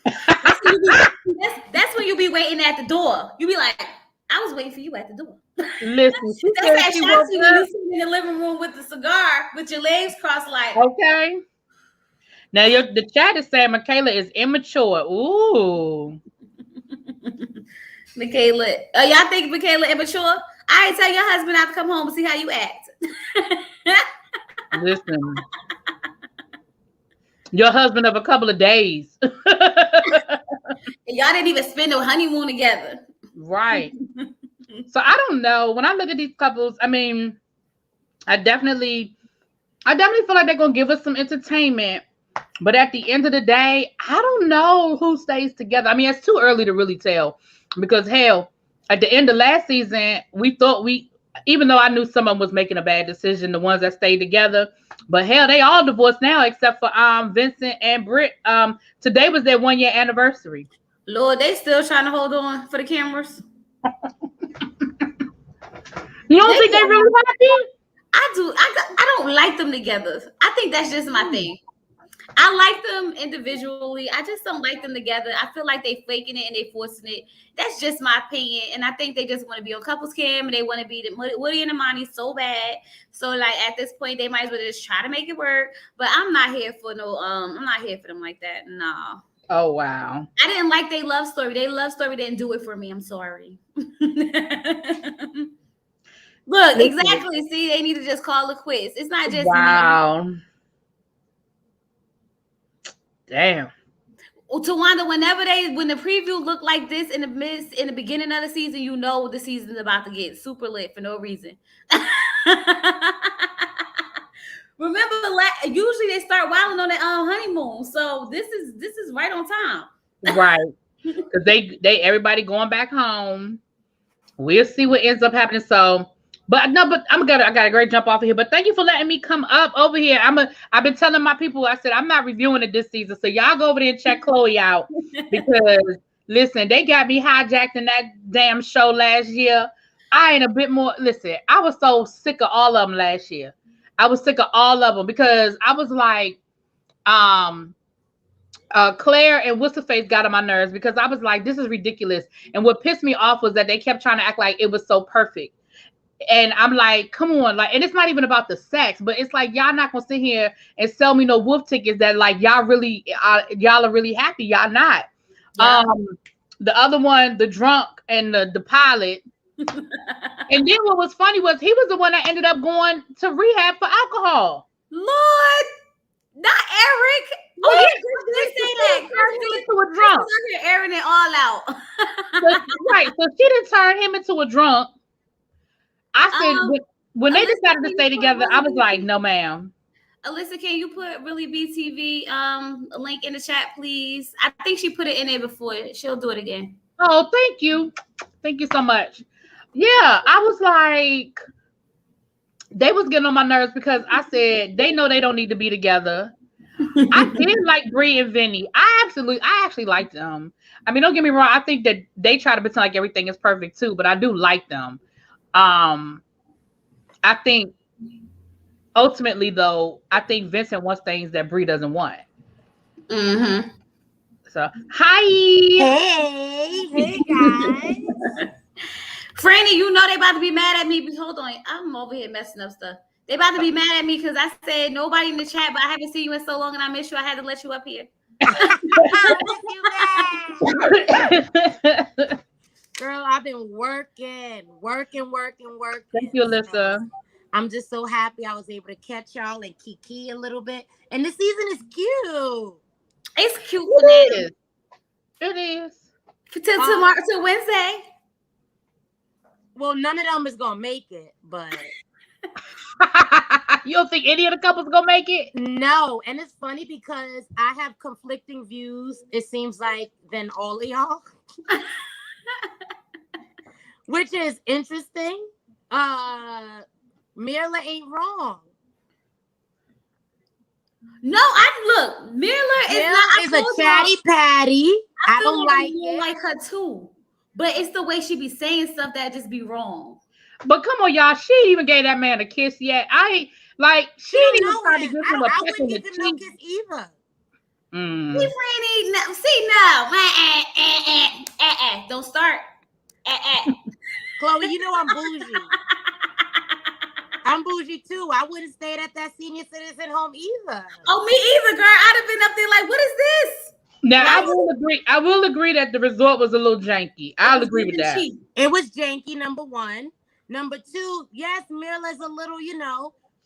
That's when you be waiting at the door. You be like, I was waiting for you at the door. Listen, she That's said that she woke shot when you up. sit in the living room with the cigar with your legs crossed like Okay. Now the chat is saying Michaela is immature. Ooh. Michaela. Y'all think Michaela immature? I ain't tell your husband not to come home and see how you act. Listen. Your husband of a couple of days. Y'all didn't even spend no honeymoon together. Right. So I don't know. When I look at these couples, I mean, I definitely feel like they're gonna give us some entertainment. But at the end of the day, I don't know who stays together. I mean, it's too early to really tell because hell, at the end of last season, we thought even though I knew someone was making a bad decision, the ones that stayed together, but hell, they all divorced now except for Vincent and Britt. Today was their 1 year anniversary. Lord, they still trying to hold on for the cameras. You don't think they really happy? I do. I don't like them together. I think that's just my thing. I like them individually. I just don't like them together. I feel like they faking it and they forcing it. That's just my opinion. And I think they just want to be on couples cam and they want to be the Woody and Imani so bad. So like at this point, they might as well just try to make it work. But I'm not here for no. I'm not here for them like that. No. Oh wow. I didn't like their love story. Their love story didn't do it for me. I'm sorry. Look, exactly. See, they need to just call it quits. It's not just wow. Damn. Tawanda, when the preview looked like this in the beginning of the season, you know the season's about to get super lit for no reason. Remember, usually they start wilding on their honeymoon, so this is right on time. Right, because they everybody going back home. We'll see what ends up happening. So, but I got a great jump off of here. But thank you for letting me come up over here. I've been telling my people, I said I'm not reviewing it this season. So y'all go over there and check Chloe out because listen, they got me hijacked in that damn show last year. I ain't a bit more. Listen, I was so sick of all of them last year. I was sick of all of them because I was like, Claire and what's the face got on my nerves because I was like, this is ridiculous. And what pissed me off was that they kept trying to act like it was so perfect. And I'm like, come on, like, and it's not even about the sex, but it's like y'all not gonna sit here and sell me no wolf tickets that like y'all are really happy. Y'all not. Yeah. The other one, the drunk and the pilot. And then what was funny was he was the one that ended up going to rehab for alcohol. Lord, not Eric. Oh yeah, they say that. Turned him into a drunk. Airing it all out. Right, so she didn't turn him into a drunk. I said when they decided to stay together, I was like, no, ma'am. Alyssa, can you put Really BTV a link in the chat, please? I think she put it in there before. She'll do it again. Oh, thank you. Thank you so much. Yeah, I was like, they was getting on my nerves because I said they know they don't need to be together. I did like Bree and Vinny. I actually liked them. I mean, don't get me wrong. I think that they try to pretend like everything is perfect too, but I do like them. I think ultimately though, I think Vincent wants things that Bree doesn't want. Mm-hmm. So hi. Hey guys. Franny, you know they about to be mad at me. Hold on, I'm over here messing up stuff. They about to be mad at me because I said nobody in the chat, but I haven't seen you in so long and I miss you. I had to let you up here. What you got? Girl, I've been working. Thank you, So Alyssa. I'm just so happy I was able to catch y'all and kiki a little bit. And the season is cute. It's cute for It now. is. It is. Till Um, tomorrow, till Wednesday. well, none of them is gonna make it, but You don't think any of the couples gonna make it? no. And it's funny because I have conflicting views, it seems like, than all of y'all. Which is interesting. Mirla ain't wrong. No, I look. Miller is Gil not. I is a told chatty y'all. patty. I I feel don't like like you don't it. like her too, but it's the way she be saying stuff that just be wrong. But come on, y'all. She ain't even gave that man a kiss yet. I ain't like she She ain't don't even know tried to him. give I him don't. a I peck wouldn't in the give him no cheek. kiss either. See, Mm. Franny, no, see, no, don't start. Chloe, you know I'm bougie. I'm bougie too. I wouldn't stay at that senior citizen home either. Oh, me either, girl. I'd have been up there like, what is this? Now I Right? will agree. I will agree that the resort was a little janky. It I'll was agree with looking that. cheap. It was janky, number one. Number two, yes, Mirla's a little,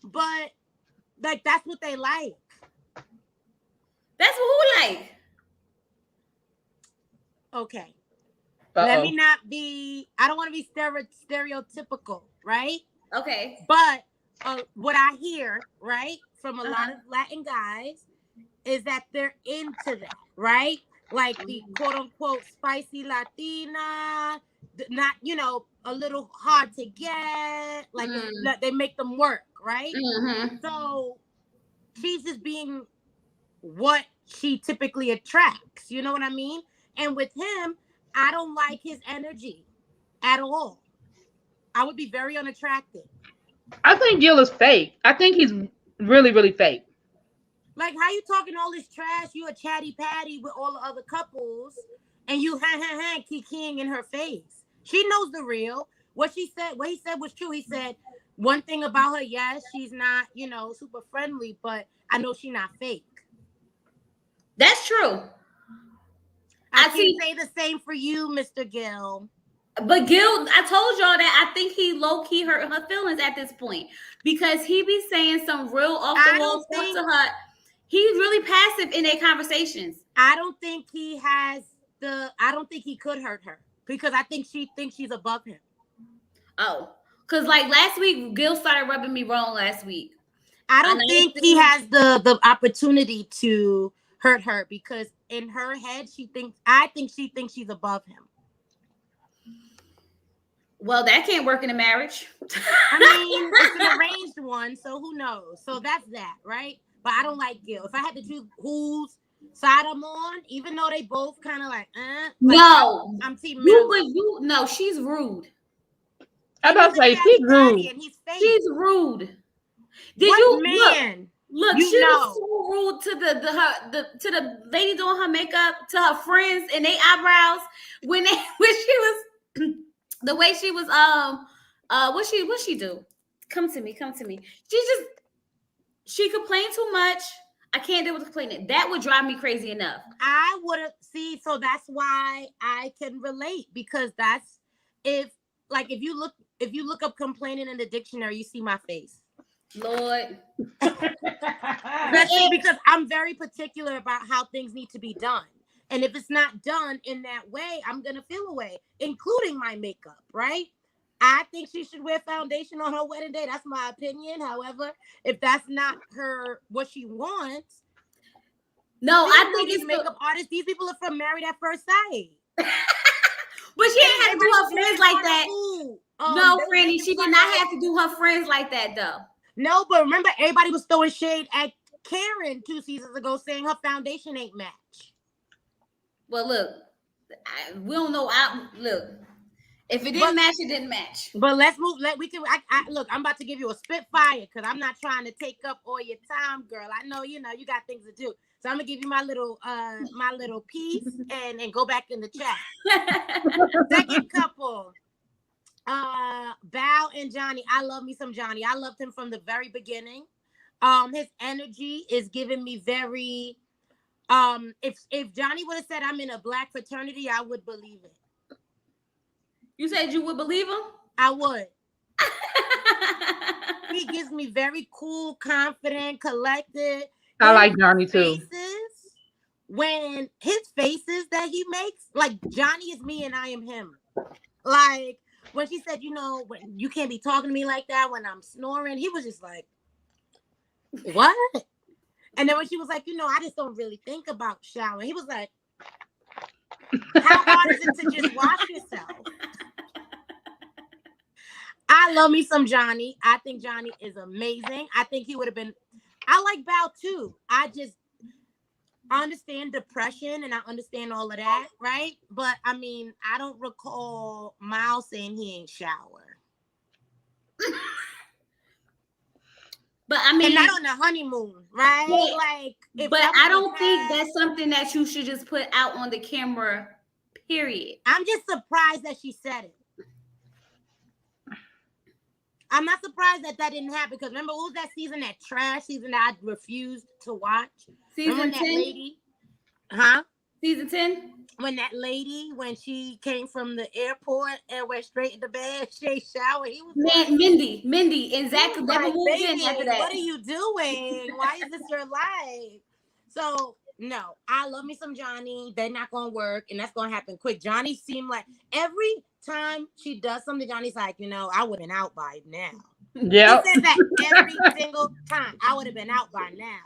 but like that's what they like. That's what who like. Okay. Let Uh me not be, I don't want to be stereotypical, right? Okay. But what I hear, right, from a lot Uh-huh. of Latin guys is that they're into that, right? Like the quote unquote spicy Latina, not, a little hard to get, like Mm. they make them work, right? Mm-hmm. So she's just being what she typically attracts, you know what I mean? And with him, I don't like his energy at all. I would be very unattracted. I think Gil is fake. I think he's really, really fake. Like, how you talking all this trash? You a chatty patty with all the other couples, and you kikiing in her face. She knows the real. What he said was true. He said one thing about her, yes, she's not, super friendly, but I know she's not fake. That's true. I I can't see. say the same for you, Mr. Gill. But Gil, I told y'all that I think he low key hurt her feelings at this point because he be saying some real off the I wall don't stuff think to her. He's really passive in their conversations. I don't think he has I don't think he could hurt her because I think she thinks she's above him. Oh, because like last week, Gil started rubbing me wrong last week. I And don't I think he think, has the opportunity to hurt her because in her head I think she thinks she's above him. well, that can't work in a marriage. I mean, it's an arranged one, so who knows? So that's that, right? But I don't like Gil. If I had to choose whose side I'm on, even though they both kind of like No, I'm Team you, Mirla. but you, no, she's rude. I'm And about he's to a say chatty she's patty rude. and he's fake. She's rude. Did What you look? man? Look, You she was know. so rude to to the lady doing her makeup, to her friends and their eyebrows when they when she was the way she was what she do? Come to me. She complained too much. I can't deal with complaining. That would drive me crazy enough. I would have so that's why I can relate because that's if if you look up complaining in the dictionary, you see my face. Lord. Especially because I'm very particular about how things need to be done. And if it's not done in that way, I'm gonna feel away, including my makeup, right? I think she should wear foundation on her wedding day. That's my opinion. However, if that's not what she wants, No, she I doesn't know think these it's the makeup artists. These people are from Married at First Sight. but she didn't have to do her friends like that. No, Franny, she did not have to do her friends like that though. No, but remember, everybody was throwing shade at Karen 2 seasons ago, saying her foundation ain't match. Well, look, we don't know. Look, if it didn't match, it didn't match. But let's move. Look. I'm about to give you a spitfire because I'm not trying to take up all your time, girl. I know you got things to do, so I'm gonna give you my little piece and go back in the chat. Second couple, Bao and Johnny. I love me some Johnny. I loved him from the very beginning. His energy is giving me very If Johnny would have said I'm in a black fraternity, I would believe it. You said you would believe him? I would. He gives me very cool, confident, collected. I like Johnny too. When his faces that he makes, like Johnny is me and I am him. Like when she said, when you can't be talking to me like that when I'm snoring, he was just like, what? And then when she was like, I just don't really think about showering. He was like, how hard is it to just wash yourself? I love me some Johnny. I think Johnny is amazing. I think he would have been. I like Bao too. I understand depression and I understand all of that, right? But I mean, I don't recall Miles saying he ain't shower. But I mean, and not on the honeymoon, right? Like, but I don't think that's something that you should just put out on the camera. Period. I'm just surprised that she said it. I'm not surprised that didn't happen because remember what was that season, that trash season that I refused to watch? Season 10? That lady? Huh? Season 10? When she came from the airport and went straight into bed, she showered. He was Mindy, and Zach never moved in after that. What are you doing? Why is this your life? So, no, I love me some Johnny. They're not going to work, and that's going to happen quick. Johnny seemed like every time she does something, Johnny's like, I would have been out by now. Yeah. He says that every single time. I would have been out by now.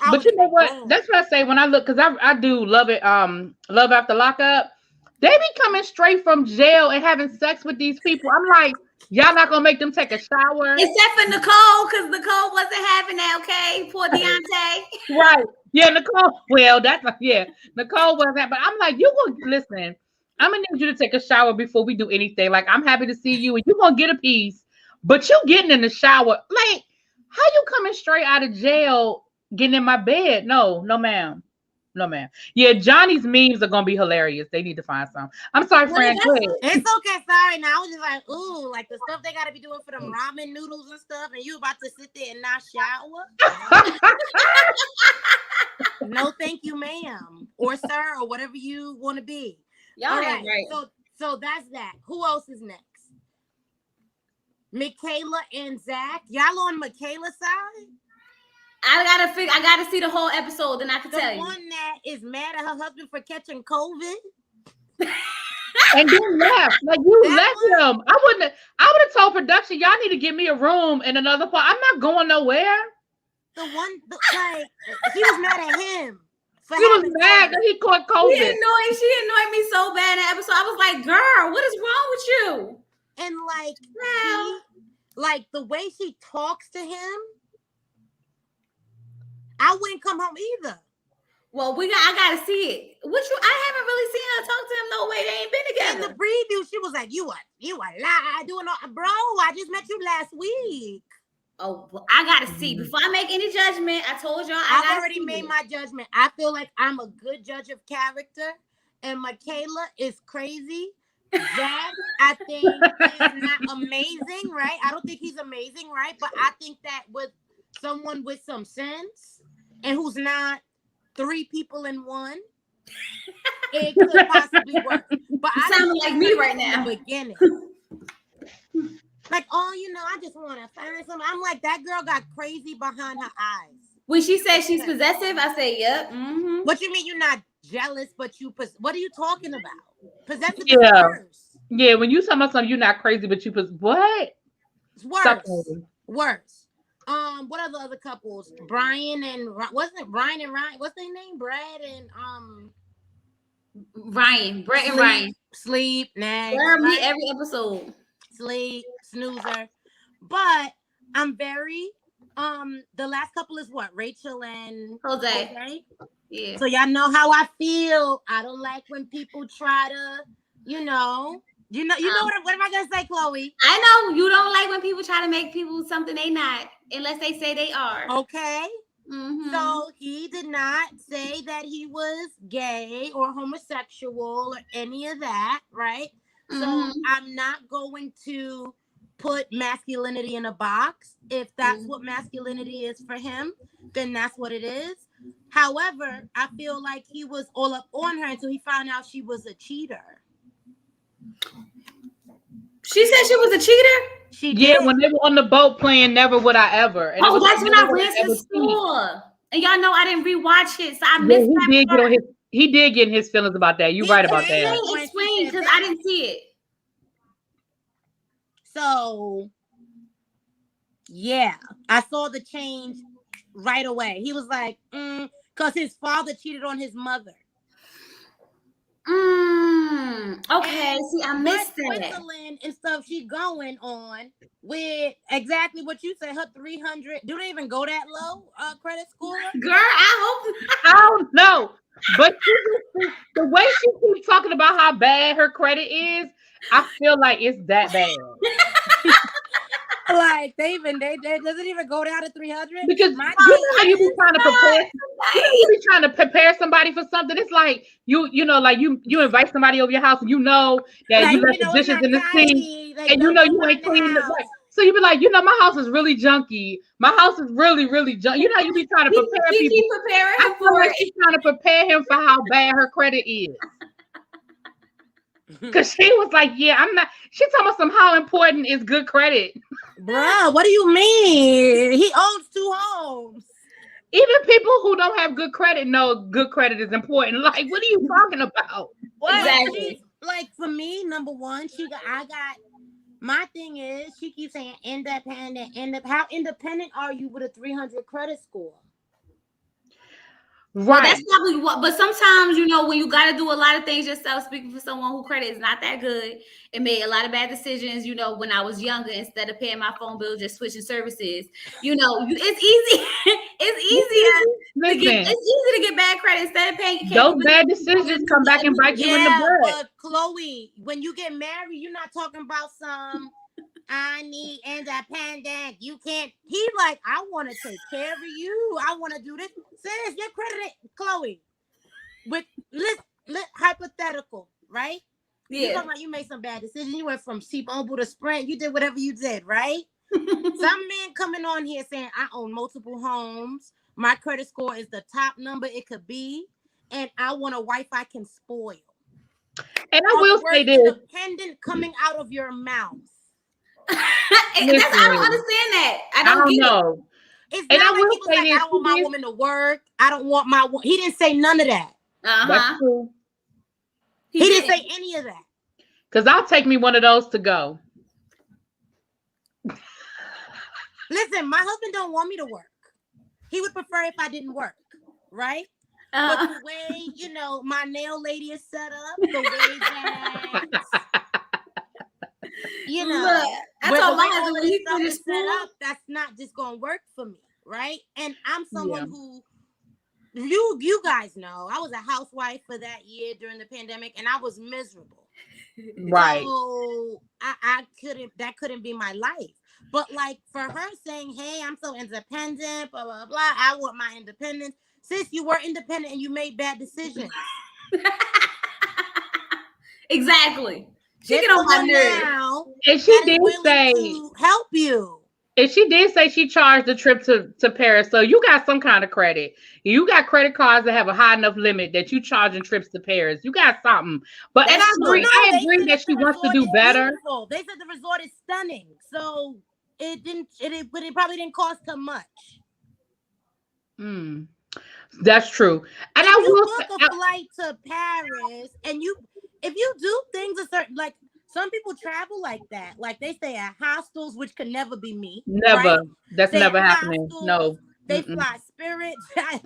But you know what? That's what I say when I look, because I do love it. Love After Lockup. They be coming straight from jail and having sex with these people. I'm like, y'all not gonna make them take a shower? Except for Nicole, because Nicole wasn't having that. Okay, poor Deontay. Right? Yeah, Nicole. Well, Nicole wasn't. But I'm like, you gonna listen? I'm gonna need you to take a shower before we do anything. Like, I'm happy to see you, and you gonna get a piece, but you getting in the shower? Like, how you coming straight out of jail? Getting in my bed? No, ma'am. Yeah, Johnny's memes are gonna be hilarious. They need to find some. I'm sorry, Fran. It's okay. Sorry. Now I was just like, ooh, like the stuff they gotta be doing for them ramen noodles and stuff, and you about to sit there and not shower? No, thank you, ma'am, or sir, or whatever you want to be. Y'all right. So that's that. Who else is next? Michaela and Zach. Y'all on Michaela's side? I gotta see the whole episode, then I can tell you. The one that is mad at her husband for catching COVID. And then left. Like, you left him. I would have told production, y'all need to give me a room in another part. I'm not going nowhere. He was mad at him. He was mad that he caught COVID. She annoyed me so bad in the episode. I was like, girl, what is wrong with you? And like the way she talks to him, I wouldn't come home either. Well, I gotta see it. I haven't really seen her talk to him no way. They ain't been together. In the preview, she was like, "You are lie doing all, bro. I just met you last week." Oh, well, I gotta see before I make any judgment. I told y'all I've already made my judgment. I feel like I'm a good judge of character, and Michaela is crazy. Zach, I think, is not amazing, right? I don't think he's amazing, right? But I think that with someone with some sense and who's not 3 people in one, it could possibly work. But I sound like me right now. In the beginning. Like, I just want to find something. I'm like, that girl got crazy behind her eyes. When she said she's possessive, I say, yep. Mm-hmm. What you mean you're not jealous, but what are you talking about? Possessive is worse. Yeah, when you talk about something, you're not crazy, but what? It's worse. Worse. What are the other couples? Brian and Ryan? What's their name? Brad and Ryan. Brett and Ryan. Sleep. Next. Me every episode. Sleep. Snoozer. But I'm very the last couple is what? Rachel and Jose. Yeah. So y'all know how I feel. I don't like when people try to, you know what am I gonna say, Chloe? I know you don't like when people try to make people something they not, unless they say they are. Okay. Mm-hmm. So he did not say that he was gay or homosexual or any of that, right? Mm-hmm. So I'm not going to put masculinity in a box. If that's what masculinity is for him, then that's what it is. However, I feel like he was all up on her until he found out she was a cheater. She said she was a cheater? She Yeah, did. when they were on the boat playing Never Would I Ever. And it was That's like, when I Never Would ran to Ever the store. And y'all know I didn't rewatch it, so I Yeah, missed that part. he did get in his feelings about that. You're right about that. Explain, because I didn't see it. So, yeah, I saw the change right away. He was like, because his father cheated on his mother. Okay, see, I missed that. Switzerland and stuff she going on with exactly what you said, her 300. Do they even go that low credit score? Girl, I hope. I don't know. But the way she keeps talking about how bad her credit is, I feel like it's that bad. Like they doesn't even go down to 300. Because you know how you be trying to prepare, you be trying to prepare somebody for something. It's like you know, like you invite somebody over your house and you know that like, you left the dishes in the sink, like, and you know you ain't cleaned it. Like, so you be like, my house is really junky. My house is really, really junky. You know, you be trying to prepare people. Keep preparing him for like she's trying to prepare him for how bad her credit is. Because she was like, yeah, I'm not. She talking about how important is good credit. Bruh, what do you mean? He owns 2 homes. Even people who don't have good credit know good credit is important. Like, what are you talking about? Exactly. Like for me, number one, my thing is she keeps saying independent. How independent are you with a 300 credit score? Right. Well, that's probably what, but sometimes, when you got to do a lot of things yourself, speaking for someone who credit is not that good, and made a lot of bad decisions, when I was younger, instead of paying my phone bill, just switching services, it's easy. It's easy to get bad credit instead of paying. Those bad decisions come back and bite you in the butt. But Chloe, when you get married, you're not talking about I need independent. You can't. He like, I want to take care of you. I want to do this. Says your credit, Chloe. With hypothetical, right? Yeah. You talking about you made some bad decisions. You went from T-Mobile to Sprint. You did whatever you did, right? Some man coming on here saying I own multiple homes. My credit score is the top number it could be, and I want a wife I can spoil. And I will say this: independent coming out of your mouth. I don't understand that. I don't know. It's and not like he was like, I don't want my woman to work. I don't want my. He didn't say none of that. That's true. He didn't say any of that. Because I'll take me one of those to go. Listen, my husband don't want me to work. He would prefer if I didn't work, right? But the way my nail lady is set up, the way that. I told my husband when he finished set up, that's not just gonna work for me, right? And I'm someone who you guys know I was a housewife for that year during the pandemic, and I was miserable. Right. So I couldn't be my life. But like for her saying, "Hey, I'm so independent, blah blah blah. I want my independence." Sis, you were independent and you made bad decisions. Exactly. She get on my nerves. Now, and she did say to help you. And she did say she charged the trip to Paris. So you got some kind of credit. You got credit cards that have a high enough limit that you charging trips to Paris. You got something. But and I agree that she wants to do better. Beautiful. They said the resort is stunning. So it probably didn't cost her much. That's true. And if I you will book a flight to Paris and if you do things a certain, like some people travel like that, like they stay at hostels, which could never be me. Never. Right? That's never happening. No. They fly Spirit.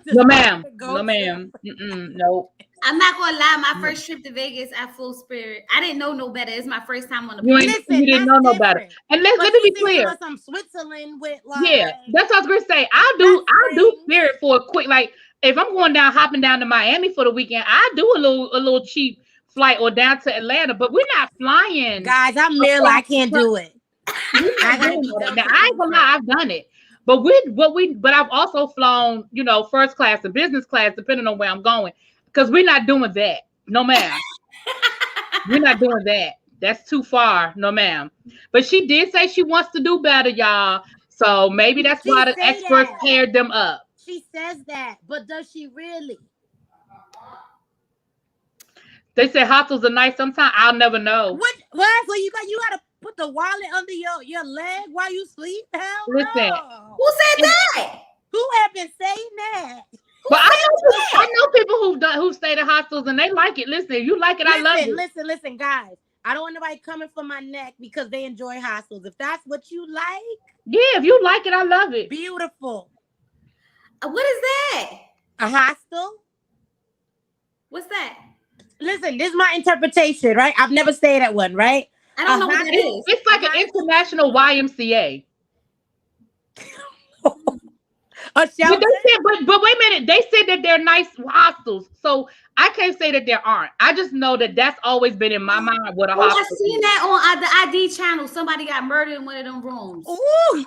No, ma'am. No, ma'am. No. I'm not gonna lie. My first trip to Vegas, I flew Spirit. I didn't know no better. It's my first time on the plane. You didn't know no better. And let me be clear. Some Switzerland with that's what I was gonna say. I'll do Spirit for a quick, like if I'm going down, hopping down to Miami for the weekend, I do a little cheap flight or down to Atlanta, but we're not flying. Guys, I'm Mila. I can't do it. I ain't gonna lie, I've done it. But I've also flown, first class and business class, depending on where I'm going. Because we're not doing that. No, ma'am. We're not doing that. That's too far, no ma'am. But she did say she wants to do better, y'all. So maybe that's She why the say experts that. paired them up. She says that, but does she really? They say hostels are nice sometimes. I'll never know. What? So you gotta put the wallet under your leg while you sleep? Hell Listen, no. Who said and, that? Who have been saying that? Who but said I that? know people who've stayed at hostels and they like it. Listen, you like it, I love it. Listen, guys. I don't want nobody coming for my neck because they enjoy hostels. If that's what you like, Yeah, if you like it, I love it. beautiful. What is that? A hostel? What's that? Listen, this is my interpretation, right? I've never stayed at one, right? I don't know what that is. It's like an international YMCA. A shelter? But wait a minute. They said that they're nice hostels, so I can't say that there aren't. I just know that that's always been in my mind what a Oh, hostel I seen is. that on the ID channel. Somebody got murdered in one of them rooms. Ooh.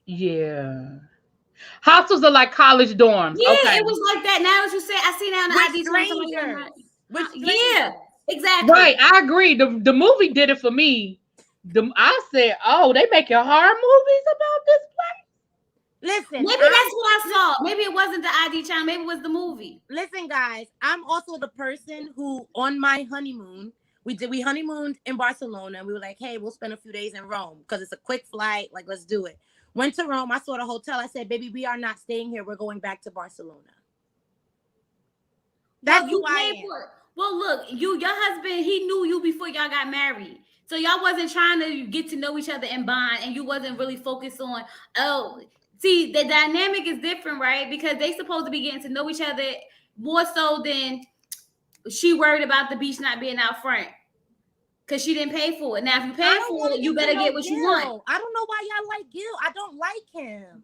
Yeah, hostels are like college dorms. Yeah, Okay, it was like that. Now that you say, I seen that on the With ID channel. Somebody got strangers. murdered. With Yeah, strangers. exactly. right. I agree. The movie did it for me. I said, oh, they making horror movies about this place. Listen, Maybe that's what I saw. Maybe it wasn't the ID channel. Maybe it was the movie. listen, guys. I'm also the person who, on my honeymoon, we honeymooned in Barcelona, and we were like, hey, we'll spend a few days in Rome because it's a quick flight. Like, let's do it. Went to Rome. I saw the hotel. I said, baby, we are not staying here. We're going back to Barcelona. That's who I am. For it. Well, look, your husband, he knew you before y'all got married. So y'all wasn't trying to get to know each other and bond, and you wasn't really focused on, see, the dynamic is different, right? Because they supposed to be getting to know each other more so than she worried about the beach not being out front. Because she didn't pay for it. Now, if you pay for it, you better get what you want. I don't know why y'all like Gil. I don't like him.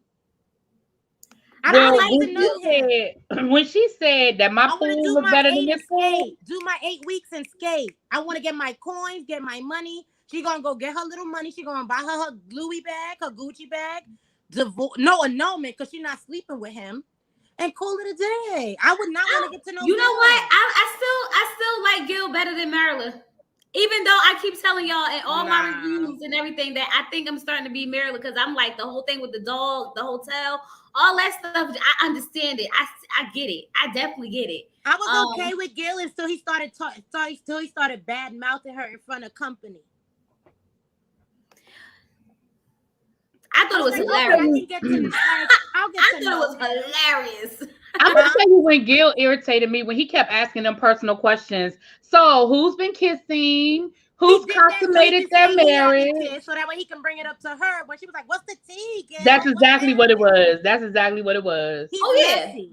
I don't like to know him. When she said that my pool was better than this pool, do my 8 weeks and skate. I want to get my coins, get my money. She gonna go get her little money. She gonna buy her Louis bag, her Gucci bag. No annulment because she's not sleeping with him, and call it a day. I would not want to get to know. You know what? I still like Gil better than Maryland. Even though I keep telling y'all in all my reviews and everything that I think I'm starting to be Maryland because I'm like the whole thing with the dog, the hotel, all that stuff. I understand it. I get it. I definitely get it. I was okay with Gil until he started bad mouthing her in front of company. I thought it was hilarious. I thought it was hilarious. I'm gonna tell you when Gil irritated me when he kept asking them personal questions. So who's been kissing? Who's consummated their marriage? So that way he can bring it up to her when she was like, "What's the tea, Gil?" That's exactly what it was. That's exactly what it was. Messy.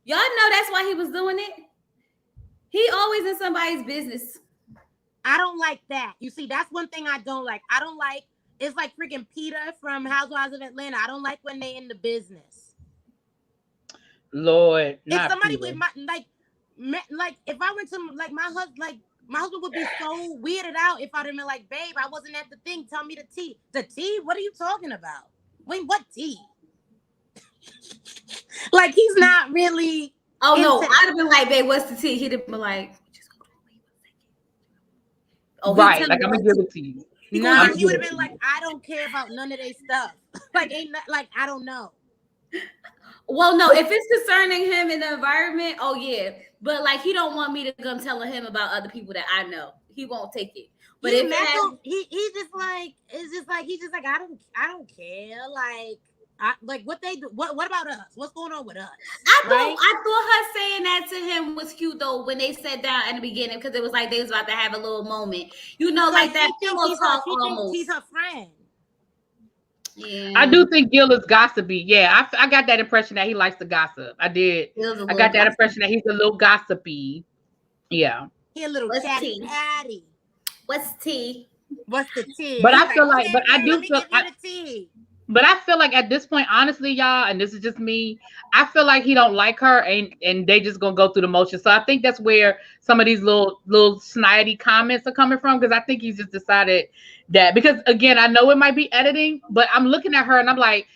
Y'all know that's why he was doing it. He always in somebody's business. I don't like that. You see, that's one thing I don't like. I don't like. It's like freaking Peter from Housewives of Atlanta. I don't like when they in the business. Lord, if somebody with my like if I went to like my husband would be so weirded out if I'd have been like, babe, I wasn't at the thing. Tell me the tea. The tea? What are you talking about? Wait, what tea? Like he's not really. Oh no, I'd have been like, babe, what's the tea? He'd have been like, just go wait 1 second. Oh, right, like I'm gonna give it to you. No, he would have been like, I don't care about none of their stuff. Like, ain't not, like I don't know. Well, no, if it's concerning him in the environment, oh yeah. But like he don't want me to come telling him about other people that I know. He won't take it. But if he's just like he's just like I don't care. Like what they do. What about us? What's going on with us? I thought her saying that to him was cute though when they sat down in the beginning because it was like they was about to have a little moment. You know, like that pillow talk almost. He's her friend. Yeah. I do think Gil is gossipy. Yeah, I got that impression that he likes to gossip. I did. I got that impression that he's a little gossipy. Yeah. He a little chatty patty. What's tea? What's the tea? But I feel like, but I do feel tea. But I feel like at this point, honestly, y'all, and this is just me, I feel like he don't like her and they just gonna go through the motions. So I think that's where some of these little snidey comments are coming from, because I think he's just decided that, because again, I know it might be editing, but I'm looking at her and I'm like,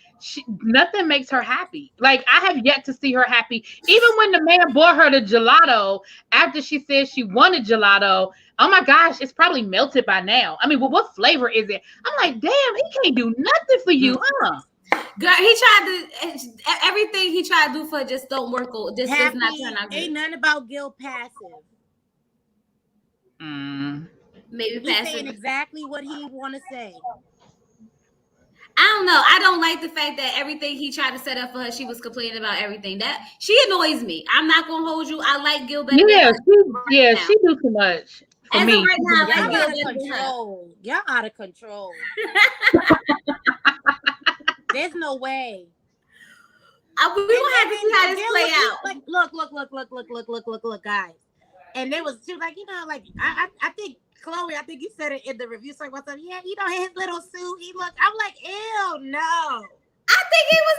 nothing makes her happy. Like, I have yet to see her happy. Even when the man bought her the gelato after she said she wanted gelato, oh my gosh, it's probably melted by now. I mean, well, what flavor is it? I'm like, damn, he can't do nothing for you, huh? Girl, he tried to everything he tried to do for just don't work. Just does not turn out good. Ain't nothing about Gil passive. Maybe He's passive. saying exactly what he want to say. I don't know. I don't like the fact that everything he tried to set up for her, she was complaining about everything. That she annoys me. I'm not gonna hold you. I like Gil better. She do too much. For As me, of right now, I like Y'all Gil out of better than her. control. Y'all out of control. There's no way. We gonna have to see how this play out. Like, look, guys. And she was like, like I think Chloe, I think you said it in the review. So what's up? Yeah, his little suit. I'm like, ew, no. I think he was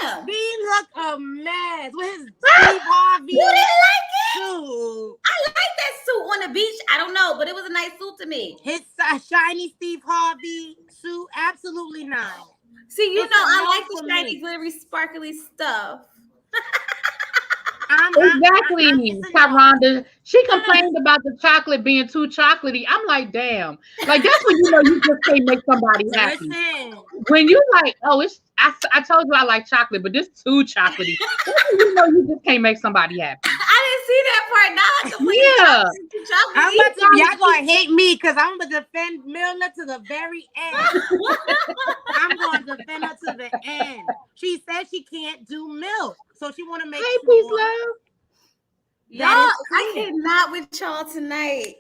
handsome. He looked a mess with his Steve Harvey. You didn't like it? Suit. I like that suit on the beach. I don't know, but it was a nice suit to me. His shiny Steve Harvey suit, absolutely not. See, I like the shiny, glittery, sparkly stuff. Exactly, Tyronda. She complained about the chocolate being too chocolatey. I'm like, damn. Like, that's when you just can't make somebody happy. Listen. When you like, I told you I like chocolate, but this too chocolatey. You just can't make somebody happy. I didn't see that part. Now yeah. I'm about to, y'all gonna hate me because I'm gonna defend Milner to the very end. I'm gonna defend her to the end. She said she can't do milk, so she want to make peace, love. Y'all, I cannot with y'all tonight.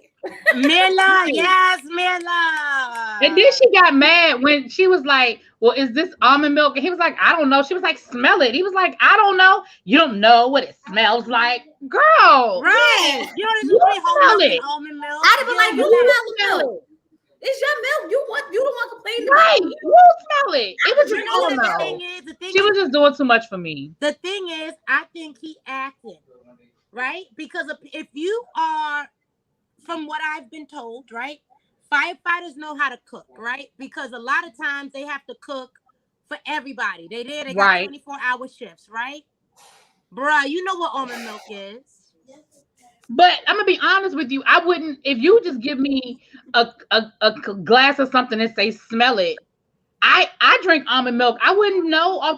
Miller, yes, Miller. And then she got mad when she was like, well, is this almond milk? And he was like, I don't know. She was like, smell it. He was like, I don't know. You don't know what it smells like. Girl. Right. You don't smell it. Almond milk. I'd have been like, you smell it. It's your milk. You don't want to complain about right. it. You smell it. It was just the thing she was just doing too much for me. The thing is, I think he acted. Right? Because if you are, from what I've been told, right? Firefighters know how to cook, right? Because a lot of times they have to cook for everybody. They got 24-hour shifts, right? Bruh, you know what almond milk is. But I'm gonna be honest with you. I wouldn't, if you just give me a glass of something and say smell it. I drink almond milk. I wouldn't know. I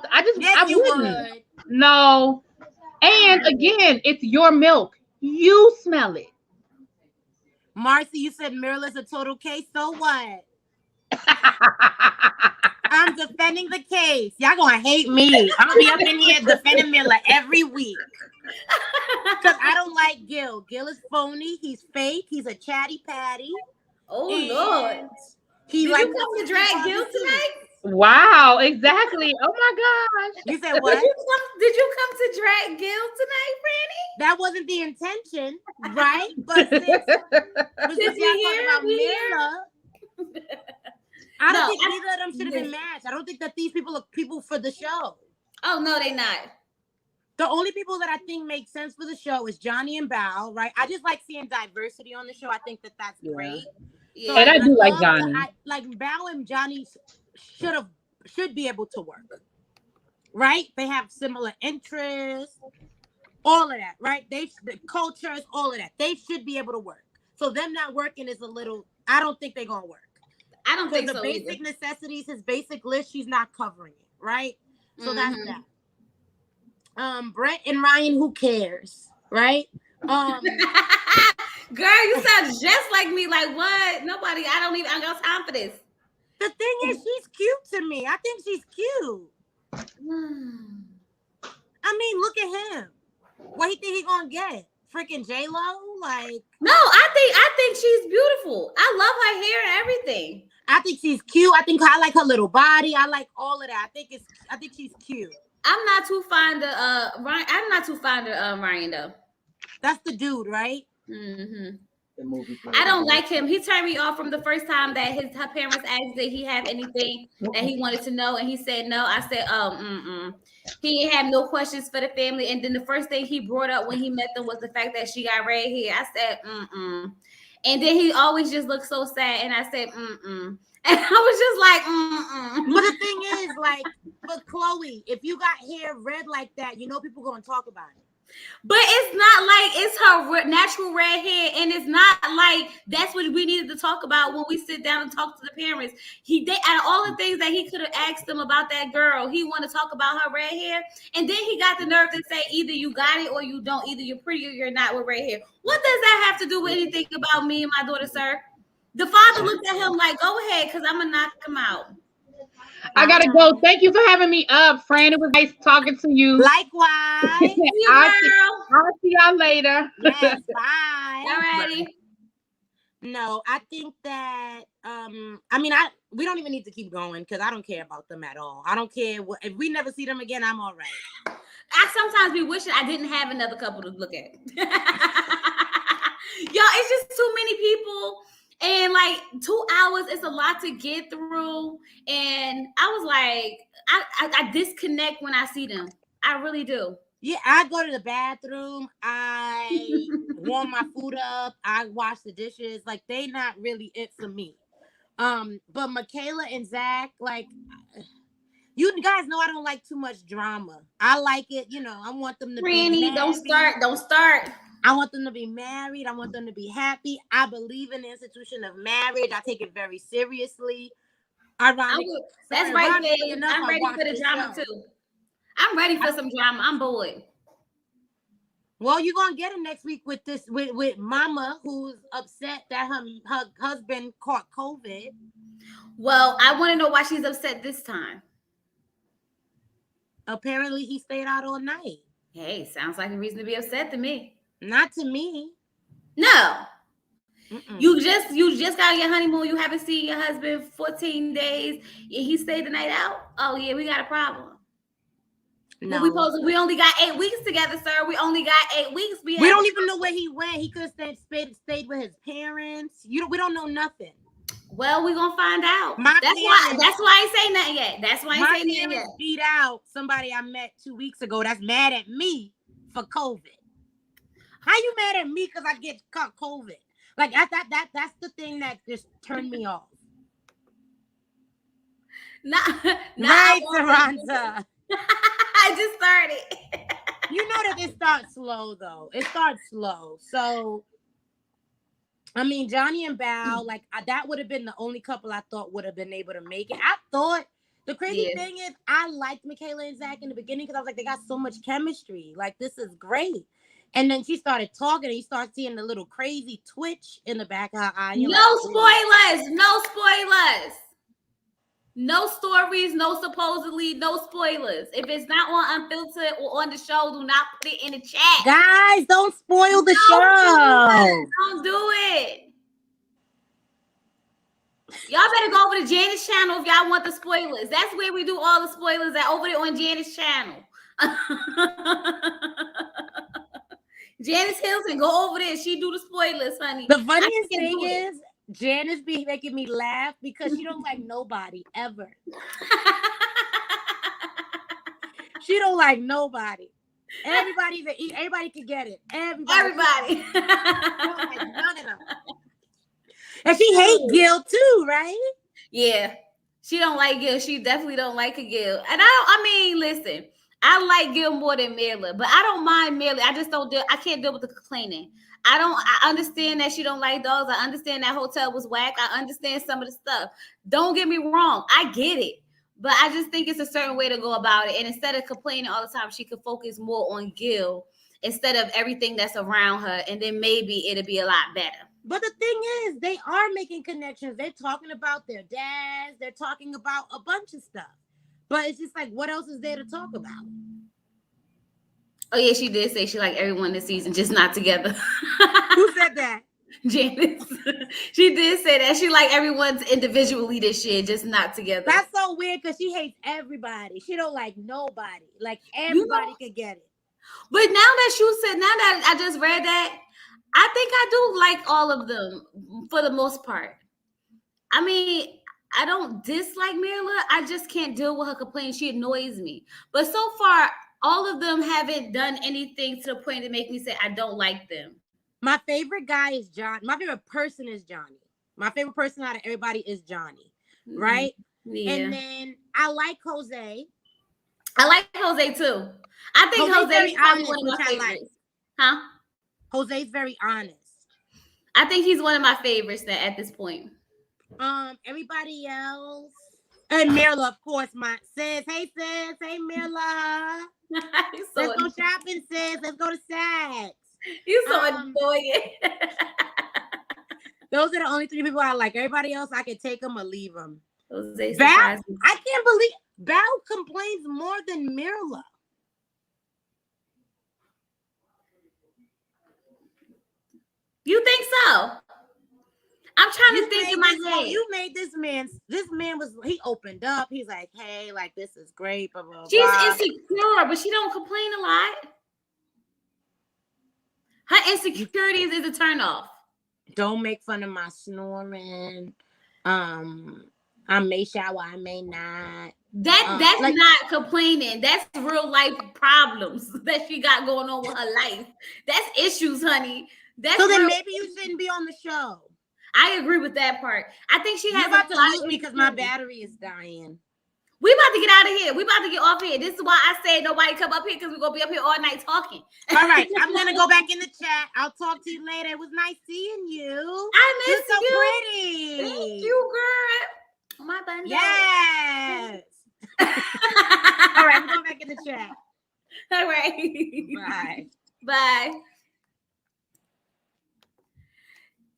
wouldn't. No. And again, it's your milk. You smell it. Marcy, you said Mirla's a total case. So what? I'm defending the case. Y'all gonna hate me. I'm gonna be up in here defending Miller every week. Because I don't like Gil. Gil is phony. He's fake. He's a chatty patty. Oh, Lord. Did you come to drag Gil tonight? Wow, exactly. Oh my gosh. You said what? Did you come to drag Gil tonight, Franny? That wasn't the intention, right? But since y'all talking about Miller, I don't think either of them should have been matched. I don't think that these people are people for the show. Oh, no, they not. The only people that I think make sense for the show is Johnny and Bao, right? I just like seeing diversity on the show. I think that that's great. Yeah. So and I do like Johnny. Like Bao and Johnny should be able to work, right? They have similar interests, all of that, right? The cultures, all of that. They should be able to work. So them not working is a little. I don't think they're gonna work. I don't think the so basic either. necessities, his basic list, she's not covering it, right? So that's that. Brett and Ryan, who cares, right? Girl, you sound just like me. Like what? Nobody. I got time for this. The thing is, she's cute to me. I think she's cute. I mean, look at him. What he think he gonna get? Freaking J-Lo? Like no, I think she's beautiful. I love her hair and everything. I think she's cute. I like her little body. I like all of that. I think she's cute. I'm not too fond of Ryan. I'm not too fond of Ryan though. That's the dude, right? Mm-hmm. I don't like him. He turned me off from the first time that her parents asked did he have anything that he wanted to know, and he said no. I said, He had no questions for the family, and then the first thing he brought up when he met them was the fact that she got red hair. I said, And then he always just looked so sad. And I said, mm-mm. And I was just like, mm-mm. But the thing is, like, for Chloe, if you got hair red like that, people gonna talk about it. But it's not like it's her natural red hair, and it's not like that's what we needed to talk about when we sit down and talk to the parents. Out of all the things that he could have asked them about that girl, he wanted to talk about her red hair, and then he got the nerve to say either you got it or you don't. Either you're pretty or you're not with red hair. What does that have to do with anything about me and my daughter, sir? The father looked at him like, "Go ahead, because I'm gonna knock him out." I gotta go. Thank you for having me up, Fran. It was nice talking to you. Likewise. I'll see y'all later. Yes, bye. Alrighty. No, I think that we don't even need to keep going because I don't care about them at all. I don't care if we never see them again. I'm all right. I sometimes be wishing I didn't have another couple to look at. Y'all, it's just too many people. And like 2 hours, it's a lot to get through. And I was like, I disconnect when I see them. I really do. Yeah, I go to the bathroom. I warm my food up. I wash the dishes. Like, they not really it for me. But Michaela and Zach, like, you guys know I don't like too much drama. I like it, I want them to be married. Don't start. I want them to be married. I want them to be happy. I believe in the institution of marriage. I take it very seriously. Ironic. That's right, babe. I'm ready for the drama too. I'm ready for some drama. I'm bored. Well, you're gonna get it next week with Mama, who's upset that her husband caught COVID. Well, I want to know why she's upset this time. Apparently, he stayed out all night. Hey, sounds like a reason to be upset to me. Not to me. No. Mm-mm. You just got your honeymoon. You haven't seen your husband 14 days. He stayed the night out. Oh yeah, we got a problem. No, we only got 8 weeks together, sir. We only got 8 weeks. We don't even know where he went. He could have stayed with his parents. We don't know nothing. Well, we're gonna find out. That's why I ain't say nothing yet. That's why I ain't say nothing yet. Beat out somebody I met 2 weeks ago that's mad at me for COVID. How you mad at me because I get caught COVID? Like, that's the thing that just turned me off. Right, Saranza. I just started. You know that it starts slow, though. It starts slow. So, I mean, Johnny and Bao, like, that would have been the only couple I thought would have been able to make it. I thought, the crazy thing is, I liked Michaela and Zach in the beginning because I was like, they got so much chemistry. Like, this is great. And then she started talking, and you start seeing the little crazy twitch in the back of her eye. No spoilers. No spoilers. No stories, no supposedly, no spoilers. If it's not on Unfiltered or on the show, do not put it in the chat. Guys, don't spoil the show. Don't do it. Y'all better go over to Janice's channel if y'all want the spoilers. That's where we do all the spoilers at, over there on Janice's channel. Janice Hilton, go over there. She do the spoilers, honey. The funniest thing is, Janice be making me laugh because she don't like nobody ever. She don't like nobody. Everybody can get it. Everybody. She don't like none of them. And she hates Gil too, right? Yeah. She don't like Gil. She definitely don't like a Gil. And listen, I like Gil more than Marla, but I don't mind Marla. I just I can't deal with the complaining. I understand that she don't like dogs. I understand that hotel was whack. I understand some of the stuff. Don't get me wrong. I get it. But I just think it's a certain way to go about it. And instead of complaining all the time, she could focus more on Gil instead of everything that's around her. And then maybe it'll be a lot better. But the thing is, they are making connections. They're talking about their dads. They're talking about a bunch of stuff. But it's just like, what else is there to talk about? Oh, yeah, she did say she liked everyone this season, just not together. Who said that? Janice. She did say that. She liked everyone's individually this year, just not together. That's so weird because she hates everybody. She don't like nobody. Like, everybody could get it. But now that I just read that, I think I do like all of them for the most part. I mean, I don't dislike Marla. I just can't deal with her complaining. She annoys me. But so far, all of them haven't done anything to the point to make me say I don't like them. My favorite guy is John. My favorite person is Johnny. My favorite person out of everybody is Johnny, right? Yeah. And then I like Jose. I like Jose too. I think Jose's Jose very is probably honest, one of which my I like. favorites. Huh? Jose's very honest. I think he's one of my favorites at this point. Everybody else. And Mirla, of course, my sis. Hey sis. Hey Mirla. Let's go shopping, sis. Let's go to Saks. You so annoying. Those are the only 3 people I like. Everybody else, I can take them or leave them. Jose Val, I can't believe Val complains more than Mirla. You think so? I'm trying to think in my head. You made this man he opened up. He's like, hey, like, this is great. Blah, blah, She's blah. insecure, but she don't complain a lot. Her insecurities is a turnoff. Don't make fun of my snoring. I may shower, I may not. That's like, not complaining. That's real life problems that she got going on with her life. That's issues, honey. So then maybe you shouldn't be on the show. I agree with that part. I think she has about to lose me because my battery is dying. We about to get out of here. We about to get off here. This is why I said nobody come up here, because we're gonna be up here all night talking. All right, I'm gonna go back in the chat. I'll talk to you later. It was nice seeing you. I miss You're so you. Pretty. Thank you, girl. My bundle. Yes. All right, I'm going back in the chat. All right. Bye. Bye.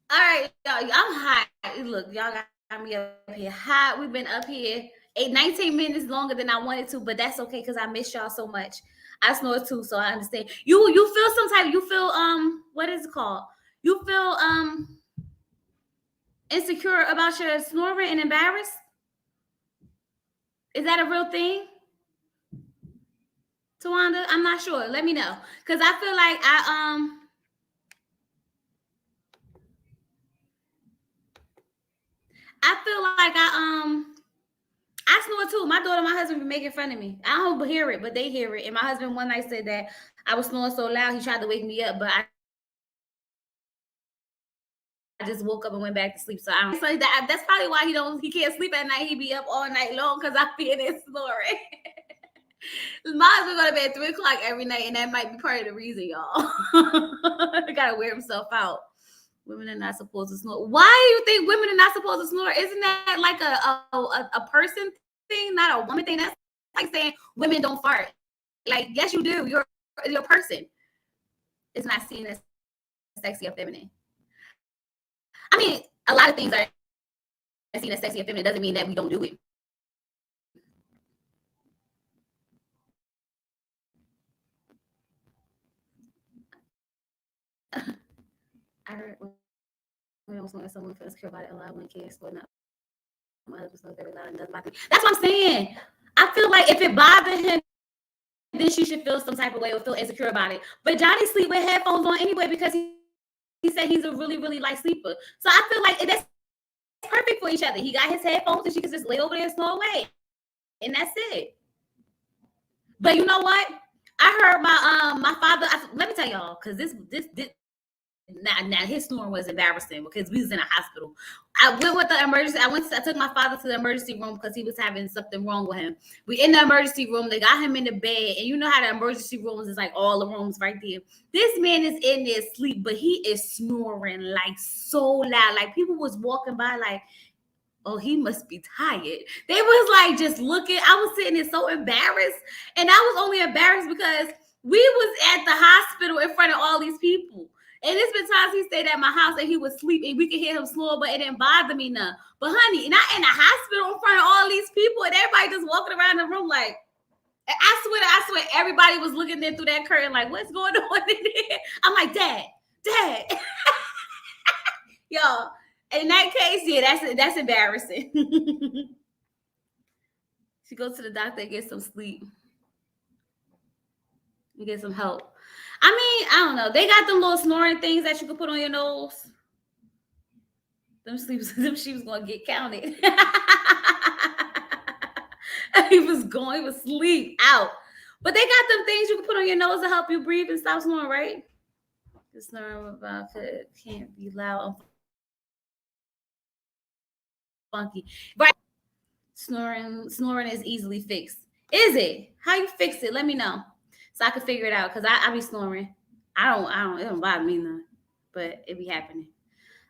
All right, y'all. I'm hot. Look, y'all got me up here hot. We've been up here 19 minutes longer than I wanted to, but that's okay because I miss y'all so much. I snore too, so I understand. You feel some type. You feel what is it called? You feel insecure about your snoring and embarrassed? Is that a real thing, Tawanda? I'm not sure. Let me know, because I feel like I snore too. My daughter and my husband be making fun of me. I don't hear it, but they hear it. And my husband one night said that I was snoring so loud, he tried to wake me up, but I just woke up and went back to sleep. So I don't. So that's probably why he can't sleep at night. He be up all night long because I be in there snoring. My husband go to bed at 3:00 every night, and that might be part of the reason, y'all. He gotta wear himself out. Women are not supposed to snore. Why do you think women are not supposed to snore? Isn't that like a person thing, not a woman thing? That's like saying women don't fart. Like, yes, you do. You're a person. It's not seen as sexy or feminine. I mean, a lot of things are seen as sexy or feminine. Doesn't mean that we don't do it. I heard when I was when someone feels insecure about it a lot when kids split up. My husband snows very loud and does my thing. That's what I'm saying. I feel like if it bothers him, then she should feel some type of way or feel insecure about it. But Johnny sleep with headphones on anyway because he said he's a really, really light sleeper. So I feel like that's perfect for each other. He got his headphones and she can just lay over there and snore away. And that's it. But you know what? I heard my father, let me tell y'all, because this now his snoring was embarrassing because we was in a hospital. I went with the emergency. I took my father to the emergency room because he was having something wrong with him. We in the emergency room. They got him in the bed, and you know how the emergency rooms is like all the rooms right there. This man is in there asleep, but he is snoring like so loud. Like people was walking by like, oh, he must be tired. They was like just looking. I was sitting there so embarrassed, and I was only embarrassed because we was at the hospital in front of all these people. And it's been times he stayed at my house and he was sleeping. We could hear him snore, but it didn't bother me none. But honey, not in the hospital in front of all these people and everybody just walking around the room like, I swear, everybody was looking in through that curtain like, what's going on in there? I'm like, Dad. Yo, in that case, yeah, that's embarrassing. She goes to the doctor and get some sleep. You get some help. I mean, I don't know. They got them little snoring things that you can put on your nose. Them she was gonna get counted. he was sleep out. But they got them things you can put on your nose to help you breathe and stop snoring, right? The snoring about can't be loud and funky. Right. Snoring is easily fixed. Is it? How you fix it? Let me know so I can figure it out. Cause I be snoring. I don't. It don't bother me none, but it be happening.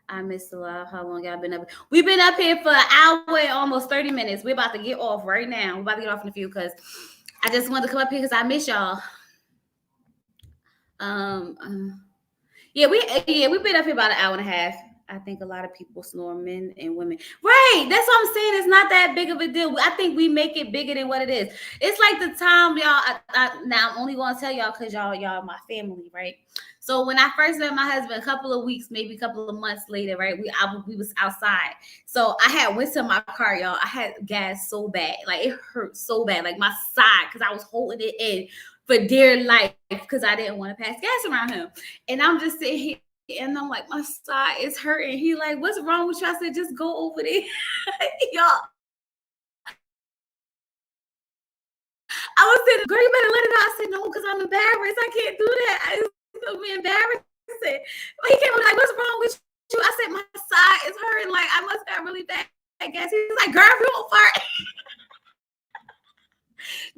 I missed a lot. How long y'all been up? We've been up here for an hour and almost 30 minutes. We're about to get off right now. We're about to get off in a few because I just wanted to come up here because I miss y'all. Um, uh, we've been up here about an hour and a half. I think a lot of people snore, men and women. Right. That's what I'm saying. It's not that big of a deal. I think we make it bigger than what it is. It's like the time, y'all. Now I'm only gonna tell y'all because y'all my family, right? So when I first met my husband, a couple of weeks, maybe a couple of months later, right? We was outside. So I had went to my car, y'all. I had gas so bad, like it hurt so bad, like my side, because I was holding it in for dear life because I didn't want to pass gas around him. And I'm just sitting here and I'm like, my side is hurting. He like, what's wrong with you? I said, just go over there. Y'all. I was saying, girl, you better let it out. I said, no, because I'm embarrassed. I can't do that. It's gonna be embarrassing. But he came up like, what's wrong with you? I said, my side is hurting. Like, I must got really bad gas. He's like, girl, if you don't fart.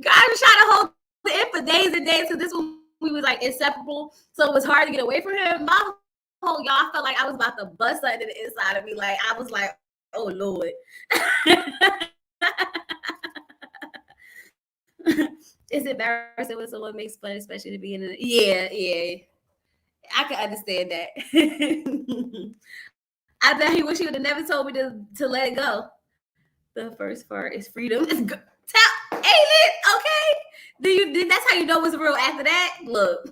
God, I was trying to hold it for days and days. So this one we was like inseparable. So it was hard to get away from him. My whole y'all, I felt like I was about to bust something in the inside of me. Like I was like, oh Lord. It's embarrassing when someone makes fun, especially to be in a yeah. I can understand that. I bet he wish he would have never told me to let it go. The first part is freedom. It's good. Ain't it? Okay. That's how you know it's real after that? Look.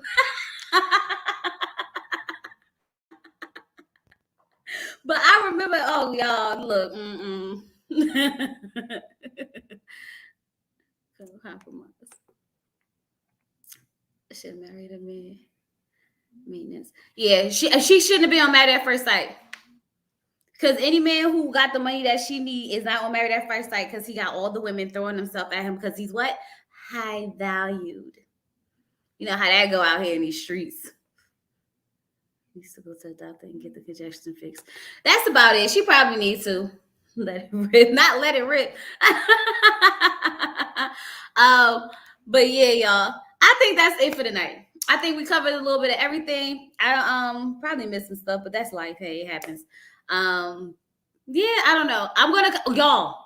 But I remember, oh y'all, look, compromise. Should marry the man. Maintenance. Yeah, she shouldn't have been on Married at First Sight. Because any man who got the money that she need is not on Married at First Sight because he got all the women throwing themselves at him because he's what? High valued. You know how that go out here in these streets. Needs to go to the doctor and get the congestion fixed. That's about it. She probably needs to let it rip, not let it rip. But yeah, y'all. I think that's it for tonight. I think we covered a little bit of everything. I probably missed some stuff, but that's life. Hey, it happens. Yeah, I don't know. Y'all.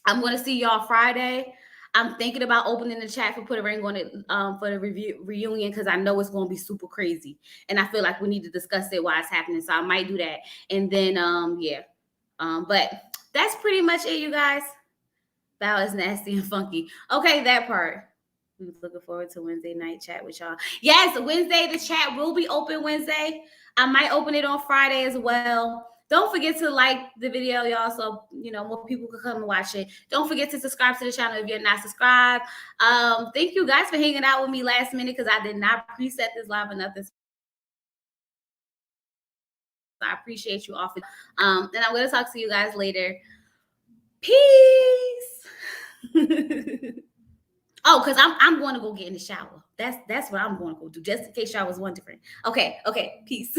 I'm gonna see y'all Friday. I'm thinking about opening the chat for Put a Ring on It for the reunion because I know it's gonna be super crazy, and I feel like we need to discuss it while it's happening. So I might do that, and then but that's pretty much it, you guys. Bao is nasty and funky. Okay, that part. We was looking forward to Wednesday night chat with y'all. Yes, Wednesday the chat will be open Wednesday. I might open it on Friday as well. Don't forget to like the video, y'all, so more people can come and watch it. Don't forget to subscribe to the channel if you're not subscribed. Thank you guys for hanging out with me last minute because I did not preset this live or nothing. I appreciate you all. And I'm gonna talk to you guys later. Peace. Oh, because I'm going to go get in the shower. That's what I'm going to go do, just in case y'all was wondering. Okay, peace.